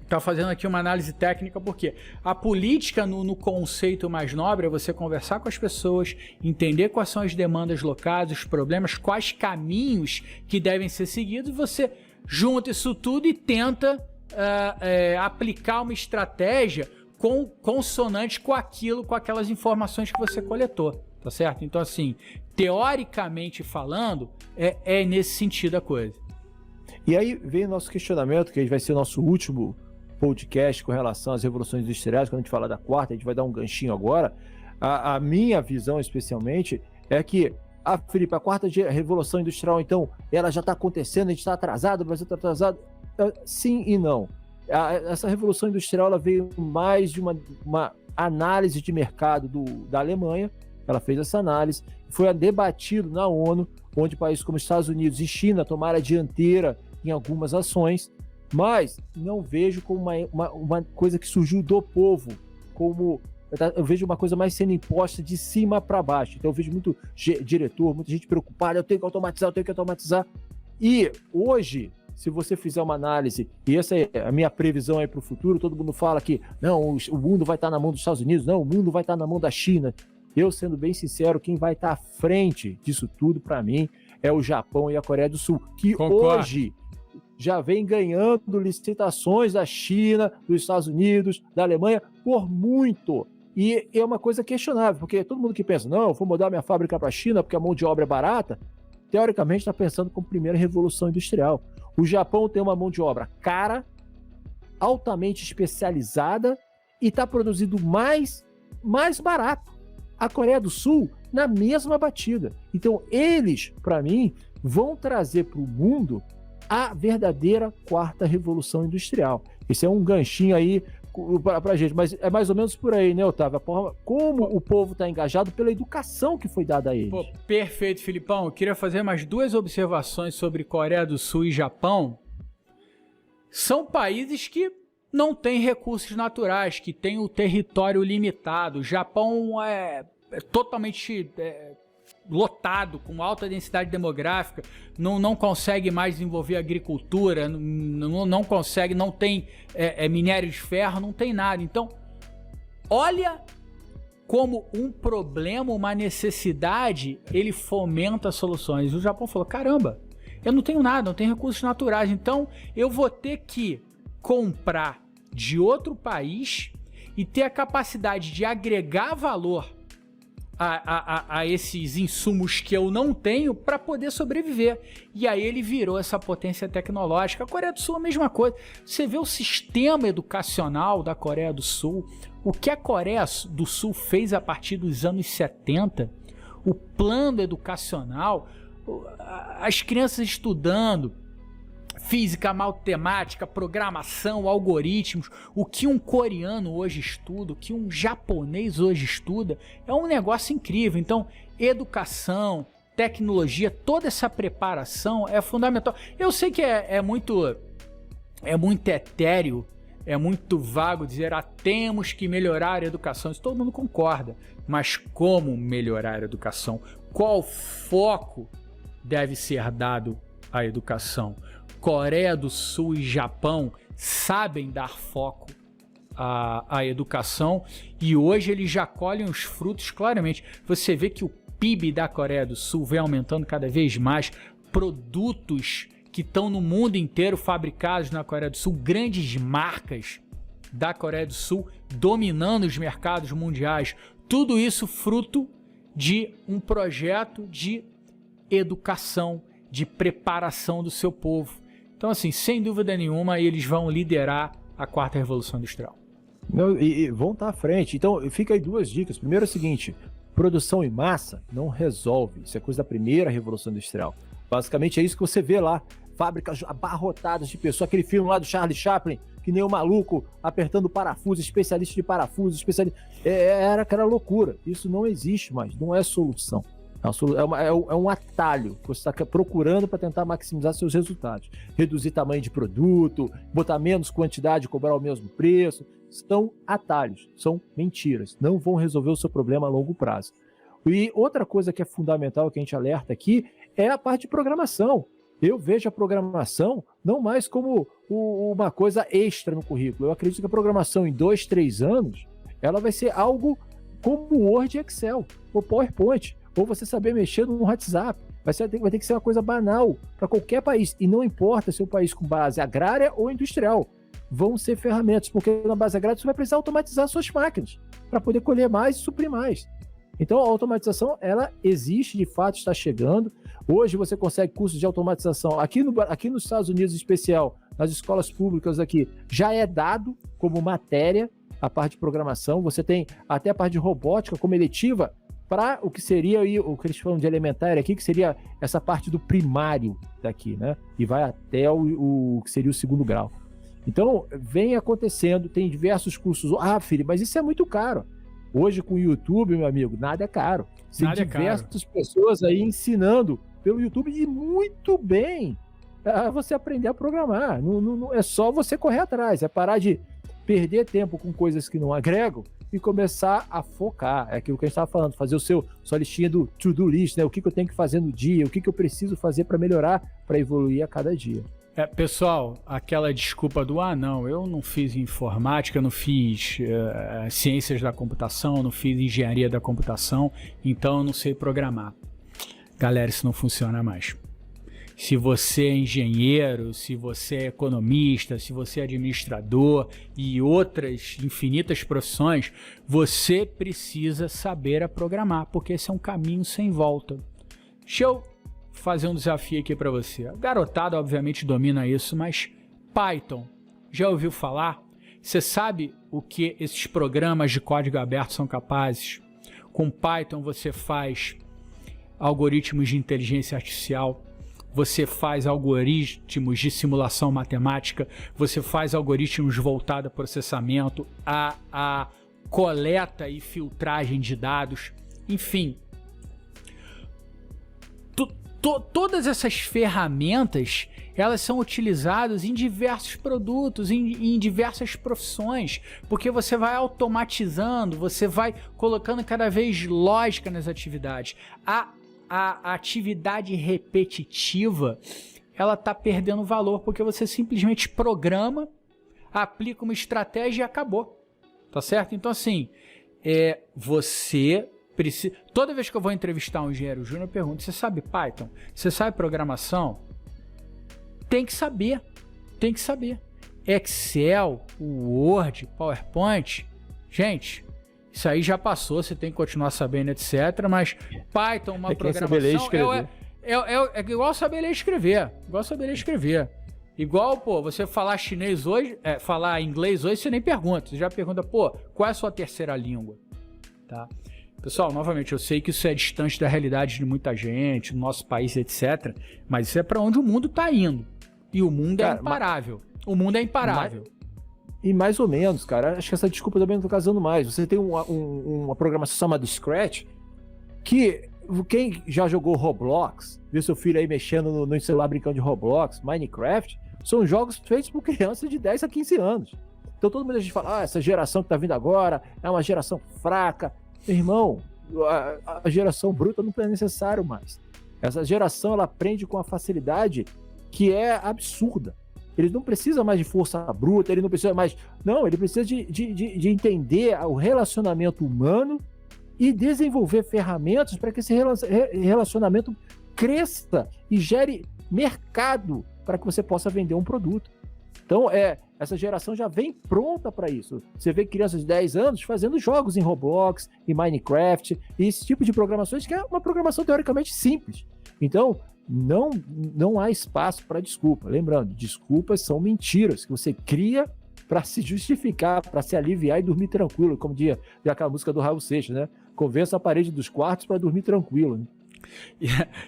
está fazendo aqui uma análise técnica, porque a política no conceito mais nobre é você conversar com as pessoas, entender quais são as demandas locais, os problemas, quais caminhos que devem ser seguidos, e você junta isso tudo e tenta aplicar uma estratégia consonante com aquelas informações que você coletou. Tá certo? Então, assim, teoricamente falando, é nesse sentido a coisa. E aí vem o nosso questionamento, que vai ser o nosso último podcast com relação às revoluções industriais. Quando a gente fala da quarta, a gente vai dar um ganchinho agora. A minha visão, especialmente, é que, Felipe, a quarta revolução industrial, então, ela já está acontecendo, a gente está atrasado, o Brasil está atrasado. Sim e não. Essa revolução industrial ela veio mais de uma análise de mercado da Alemanha. Ela fez essa análise, foi debatido na ONU, onde países como Estados Unidos e China tomaram a dianteira em algumas ações, mas não vejo como uma coisa que surgiu do povo, eu vejo uma coisa mais sendo imposta de cima para baixo. Então eu vejo muito diretor, muita gente preocupada, eu tenho que automatizar. E hoje, se você fizer uma análise, e essa é a minha previsão aí para o futuro, todo mundo fala que não, o mundo vai estar na mão dos Estados Unidos, não, o mundo vai estar na mão da China. Eu, sendo bem sincero, quem vai estar à frente disso tudo, para mim, é o Japão e a Coreia do Sul, que Concordo. Hoje já vem ganhando licitações da China, dos Estados Unidos, da Alemanha, por muito. E é uma coisa questionável, porque todo mundo que pensa, não, eu vou mudar minha fábrica para a China porque a mão de obra é barata, teoricamente está pensando como primeira revolução industrial. O Japão tem uma mão de obra cara, altamente especializada e está produzindo mais barato. A Coreia do Sul, na mesma batida. Então, eles, para mim, vão trazer para o mundo a verdadeira quarta revolução industrial. Esse é um ganchinho aí para a gente, mas é mais ou menos por aí, né, Otávio? A forma como o povo está engajado pela educação que foi dada a eles. Pô, perfeito, Filipão. Eu queria fazer mais 2 observações sobre Coreia do Sul e Japão. São países que não tem recursos naturais, que tem o território limitado. O Japão é totalmente lotado, com alta densidade demográfica, não consegue mais desenvolver agricultura, não consegue, não tem minério de ferro, não tem nada. Então, olha como um problema, uma necessidade, ele fomenta soluções. O Japão falou, caramba, eu não tenho nada, não tenho recursos naturais, então eu vou ter que comprar de outro país e ter a capacidade de agregar valor a esses insumos que eu não tenho para poder sobreviver. E aí ele virou essa potência tecnológica. A Coreia do Sul é a mesma coisa. Você vê o sistema educacional da Coreia do Sul, o que a Coreia do Sul fez a partir dos anos 70, o plano educacional, as crianças estudando física, matemática, programação, algoritmos, o que um coreano hoje estuda, o que um japonês hoje estuda, é um negócio incrível. Então, educação, tecnologia, toda essa preparação é fundamental. Eu sei que é muito etéreo, é muito vago dizer, temos que melhorar a educação. Isso todo mundo concorda. Mas como melhorar a educação? Qual foco deve ser dado à educação? Coreia do Sul e Japão sabem dar foco à educação e hoje eles já colhem os frutos claramente. Você vê que o PIB da Coreia do Sul vem aumentando cada vez mais, produtos que estão no mundo inteiro fabricados na Coreia do Sul, grandes marcas da Coreia do Sul dominando os mercados mundiais. Tudo isso fruto de um projeto de educação, de preparação do seu povo. Então, assim, sem dúvida nenhuma, eles vão liderar a quarta revolução industrial. E vão estar à frente. Então, fica aí duas dicas. Primeiro é o seguinte, produção em massa não resolve. Isso é coisa da primeira revolução industrial. Basicamente é isso que você vê lá. Fábricas abarrotadas de pessoas. Aquele filme lá do Charlie Chaplin, que nem um maluco apertando parafuso, especialista de parafuso, era aquela loucura. Isso não existe mais, não é solução. É um atalho que você está procurando para tentar maximizar seus resultados. Reduzir tamanho de produto, botar menos quantidade, cobrar o mesmo preço. São atalhos, são mentiras. Não vão resolver o seu problema a longo prazo. E outra coisa que é fundamental, que a gente alerta aqui, é a parte de programação. Eu vejo a programação não mais como uma coisa extra no currículo. Eu acredito que a programação em 2, 3 anos, ela vai ser algo como o Word e Excel, ou PowerPoint, ou você saber mexer no WhatsApp. Vai ter que ser uma coisa banal para qualquer país. E não importa se é um país com base agrária ou industrial. Vão ser ferramentas, porque na base agrária você vai precisar automatizar suas máquinas para poder colher mais e suprir mais. Então a automatização, ela existe, de fato está chegando. Hoje você consegue cursos de automatização. Aqui nos Estados Unidos, em especial, nas escolas públicas aqui, já é dado como matéria a parte de programação. Você tem até a parte de robótica como eletiva, para o que seria aí, o que eles falam de elementar aqui, que seria essa parte do primário daqui, né? E vai até o que seria o segundo grau. Então, vem acontecendo, tem diversos cursos. Filho, mas isso é muito caro. Hoje, com o YouTube, meu amigo, nada é caro. Tem diversas pessoas aí ensinando pelo YouTube e muito bem a você aprender a programar. Não é só você correr atrás, é parar de perder tempo com coisas que não agregam e começar a focar. É aquilo que a gente estava falando, fazer sua listinha do to-do list, né? O que eu tenho que fazer no dia, o que eu preciso fazer para melhorar, para evoluir a cada dia. Pessoal, aquela desculpa do não, eu não fiz informática, não fiz ciências da computação, não fiz engenharia da computação, então eu não sei programar. Galera, isso não funciona mais. Se você é engenheiro, se você é economista, se você é administrador e outras infinitas profissões, você precisa saber a programar, porque esse é um caminho sem volta. Deixa eu fazer um desafio aqui para você. A garotada obviamente domina isso, mas Python, já ouviu falar? Você sabe o que esses programas de código aberto são capazes? Com Python você faz algoritmos de inteligência artificial, você faz algoritmos de simulação matemática, você faz algoritmos voltados a processamento, a coleta e filtragem de dados, enfim. Todas essas ferramentas, elas são utilizadas em diversos produtos, em diversas profissões, porque você vai automatizando, você vai colocando cada vez lógica nas atividades. A atividade repetitiva, ela está perdendo valor, porque você simplesmente programa, aplica uma estratégia e acabou. Tá certo? Então, assim, você precisa... Toda vez que eu vou entrevistar um engenheiro júnior, eu pergunto, você sabe Python? Você sabe programação? Tem que saber. Tem que saber. Excel, Word, PowerPoint, gente, isso aí já passou, você tem que continuar sabendo, etc. Mas Python, uma programação, é igual saber ler e escrever. Igual saber ler e escrever. Igual, pô, você falar chinês hoje, falar inglês hoje, você nem pergunta. Você já pergunta, pô, qual é a sua terceira língua? Tá? Pessoal, novamente, eu sei que isso é distante da realidade de muita gente, do nosso país, etc. Mas isso é para onde o mundo tá indo. E o mundo é imparável. O mundo é imparável. E mais ou menos, cara. Acho que essa desculpa também não tô casando mais. Você tem uma programação chamada Scratch, que quem já jogou Roblox, viu seu filho aí mexendo no celular brincando de Roblox, Minecraft, são jogos feitos por crianças de 10 a 15 anos. Então todo mundo a gente fala, essa geração que tá vindo agora é uma geração fraca. Meu irmão, a geração bruta não é necessário mais. Essa geração, ela aprende com a facilidade que é absurda. Ele não precisa mais de força bruta, ele não precisa mais... Não, ele precisa de entender o relacionamento humano e desenvolver ferramentas para que esse relacionamento cresça e gere mercado para que você possa vender um produto. Então, essa geração já vem pronta para isso. Você vê crianças de 10 anos fazendo jogos em Roblox, em Minecraft, e esse tipo de programações que é uma programação teoricamente simples. Então, não há espaço para desculpa. Lembrando, desculpas são mentiras que você cria para se justificar, para se aliviar e dormir tranquilo, como dizia aquela música do Raul Seixas, né? Convença a parede dos quartos para dormir tranquilo. Né?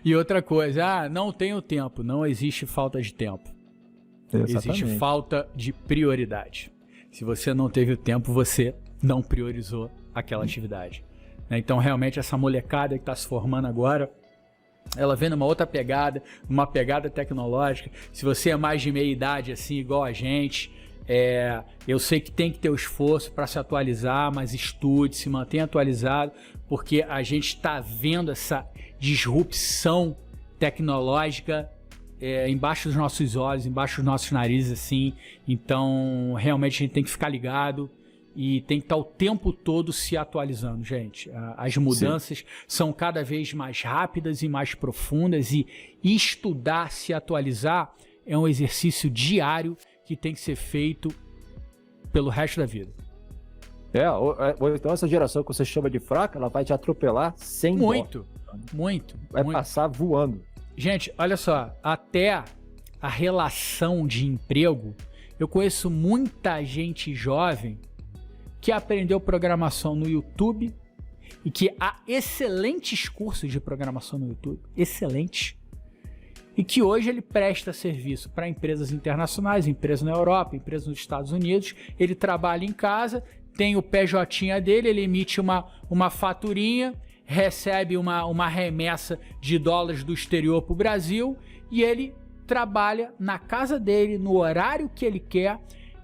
E outra coisa, não tenho tempo. Não existe falta de tempo. Exatamente. Existe falta de prioridade. Se você não teve o tempo, você não priorizou aquela atividade. Então, realmente, essa molecada que está se formando agora, ela vem numa outra pegada, uma pegada tecnológica. Se você é mais de meia idade, assim, igual a gente, eu sei que tem que ter o esforço para se atualizar, mas estude, se mantenha atualizado, porque a gente está vendo essa disrupção tecnológica embaixo dos nossos olhos, embaixo dos nossos narizes, assim. Então, realmente, a gente tem que ficar ligado e tem que estar o tempo todo se atualizando, gente. As mudanças são cada vez mais rápidas e mais profundas, e estudar, se atualizar, é um exercício diário que tem que ser feito pelo resto da vida. Então essa geração que você chama de fraca, ela vai te atropelar sem dó. Muito. Vai passar voando. Gente, olha só, até a relação de emprego, eu conheço muita gente jovem que aprendeu programação no YouTube e que há excelentes cursos de programação no YouTube, excelentes, e que hoje ele presta serviço para empresas internacionais, empresas na Europa, empresas nos Estados Unidos. Ele trabalha em casa, tem o PJ dele, ele emite uma faturinha, recebe uma remessa de dólares do exterior para o Brasil, e ele trabalha na casa dele, no horário que ele quer,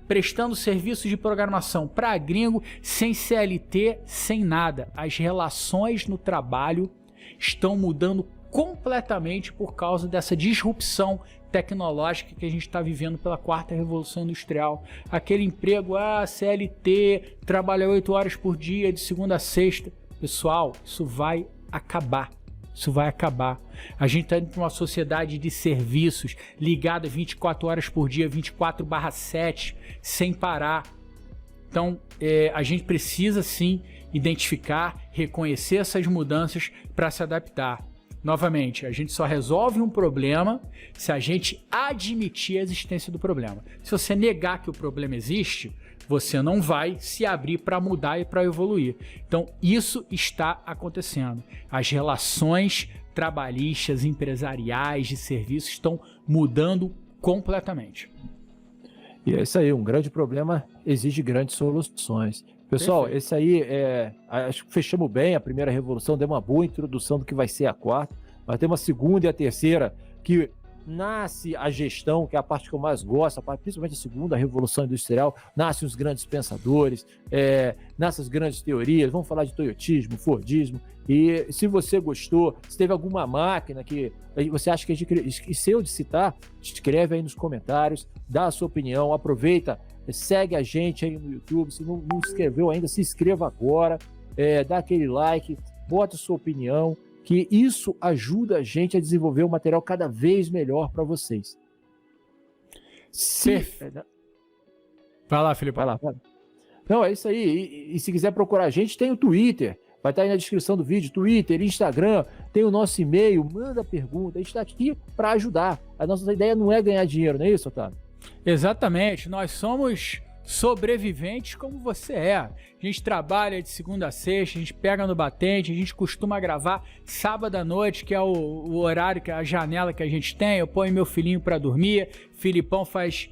prestando serviços de programação para gringo, sem CLT, sem nada. As relações no trabalho estão mudando completamente por causa dessa disrupção tecnológica que a gente está vivendo pela quarta revolução industrial. Aquele emprego, CLT, trabalha 8 horas por dia, de segunda a sexta. Pessoal, isso vai acabar. Isso vai acabar. A gente está indo para uma sociedade de serviços ligada 24 horas por dia, 24/7, sem parar. Então, a gente precisa sim identificar, reconhecer essas mudanças para se adaptar. Novamente, a gente só resolve um problema se a gente admitir a existência do problema. Se você negar que o problema existe, você não vai se abrir para mudar e para evoluir. Então, isso está acontecendo. As relações trabalhistas, empresariais, de serviços estão mudando completamente. E é isso aí, um grande problema exige grandes soluções. Pessoal, perfeito. Esse aí acho que fechamos bem a primeira revolução, deu uma boa introdução do que vai ser a quarta. Vai ter uma segunda e a terceira que nasce a gestão, que é a parte que eu mais gosto, principalmente a segunda revolução industrial, nascem os grandes pensadores, nascem as grandes teorias, vamos falar de toyotismo, fordismo, e se você gostou, se teve alguma máquina que você acha que a gente esqueceu de citar, escreve aí nos comentários, dá a sua opinião, aproveita, segue a gente aí no YouTube, se não se inscreveu ainda, se inscreva agora, dá aquele like, bota a sua opinião, que isso ajuda a gente a desenvolver um material cada vez melhor para vocês. Vai lá, Felipe. Vai lá. Não, é isso aí. E se quiser procurar a gente, tem o Twitter. Vai estar aí na descrição do vídeo. Twitter, Instagram, tem o nosso e-mail. Manda pergunta. A gente está aqui para ajudar. A nossa ideia não é ganhar dinheiro, não é isso, Otávio? Exatamente. Nós somos sobreviventes como você é. A gente trabalha de segunda a sexta, a gente pega no batente, a gente costuma gravar sábado à noite, que é o horário, que é a janela que a gente tem. Eu ponho meu filhinho para dormir, Filipão faz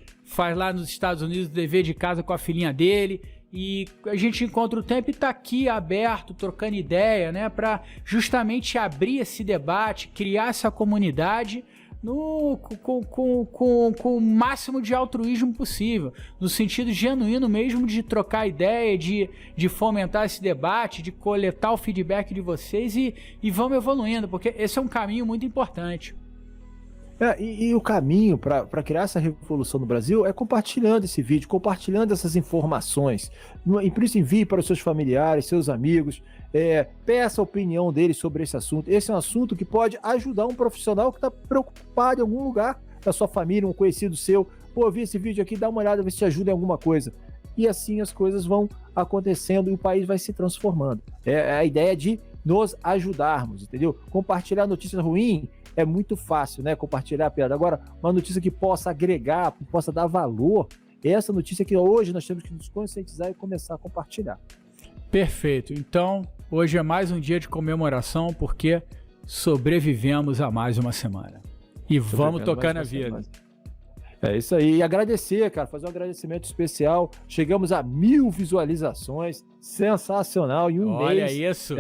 lá nos Estados Unidos o dever de casa com a filhinha dele, e a gente encontra o tempo e tá aqui aberto, trocando ideia, né, para justamente abrir esse debate, criar essa comunidade com o máximo de altruísmo possível, no sentido genuíno mesmo de trocar ideia, de fomentar esse debate, de coletar o feedback de vocês e vamos evoluindo, porque esse é um caminho muito importante. E o caminho para criar essa revolução no Brasil é compartilhando esse vídeo, compartilhando essas informações. E por isso envie para os seus familiares, seus amigos, peça a opinião deles sobre esse assunto. Esse é um assunto que pode ajudar um profissional que está preocupado em algum lugar da sua família, um conhecido seu. Pô, eu vi esse vídeo aqui, dá uma olhada, ver se te ajuda em alguma coisa. E assim as coisas vão acontecendo e o país vai se transformando. É a ideia de nos ajudarmos, entendeu? Compartilhar notícia ruim é muito fácil, né? Compartilhar a piada. Agora, uma notícia que possa agregar, que possa dar valor, é essa notícia que hoje nós temos que nos conscientizar e começar a compartilhar. Perfeito. Então, hoje é mais um dia de comemoração, porque sobrevivemos a mais uma semana. E vamos tocar na vida. É isso aí. E agradecer, cara, fazer um agradecimento especial. Chegamos a 1000 visualizações. Sensacional. Em um mês. Olha isso.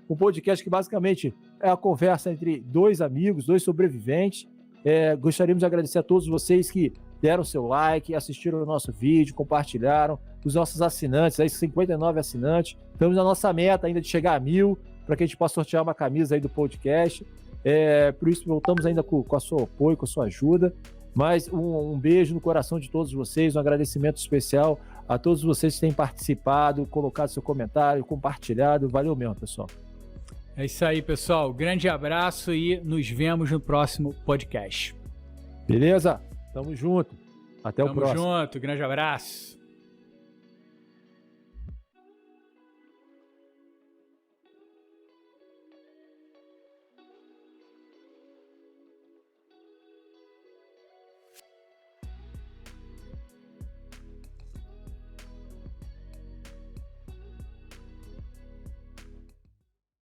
Um podcast que basicamente é a conversa entre dois amigos, dois sobreviventes. Gostaríamos de agradecer a todos vocês que deram seu like, assistiram o nosso vídeo, compartilharam. Os nossos assinantes, aí 59 assinantes. Estamos na nossa meta ainda de chegar a 1000, para que a gente possa sortear uma camisa aí do podcast. Por isso, voltamos ainda com o seu apoio, com a sua ajuda. Mas um beijo no coração de todos vocês, um agradecimento especial a todos vocês que têm participado, colocado seu comentário, compartilhado. Valeu mesmo, pessoal. É isso aí, pessoal. Grande abraço e nos vemos no próximo podcast. Beleza? Tamo junto. Até o próximo. Tamo junto. Grande abraço.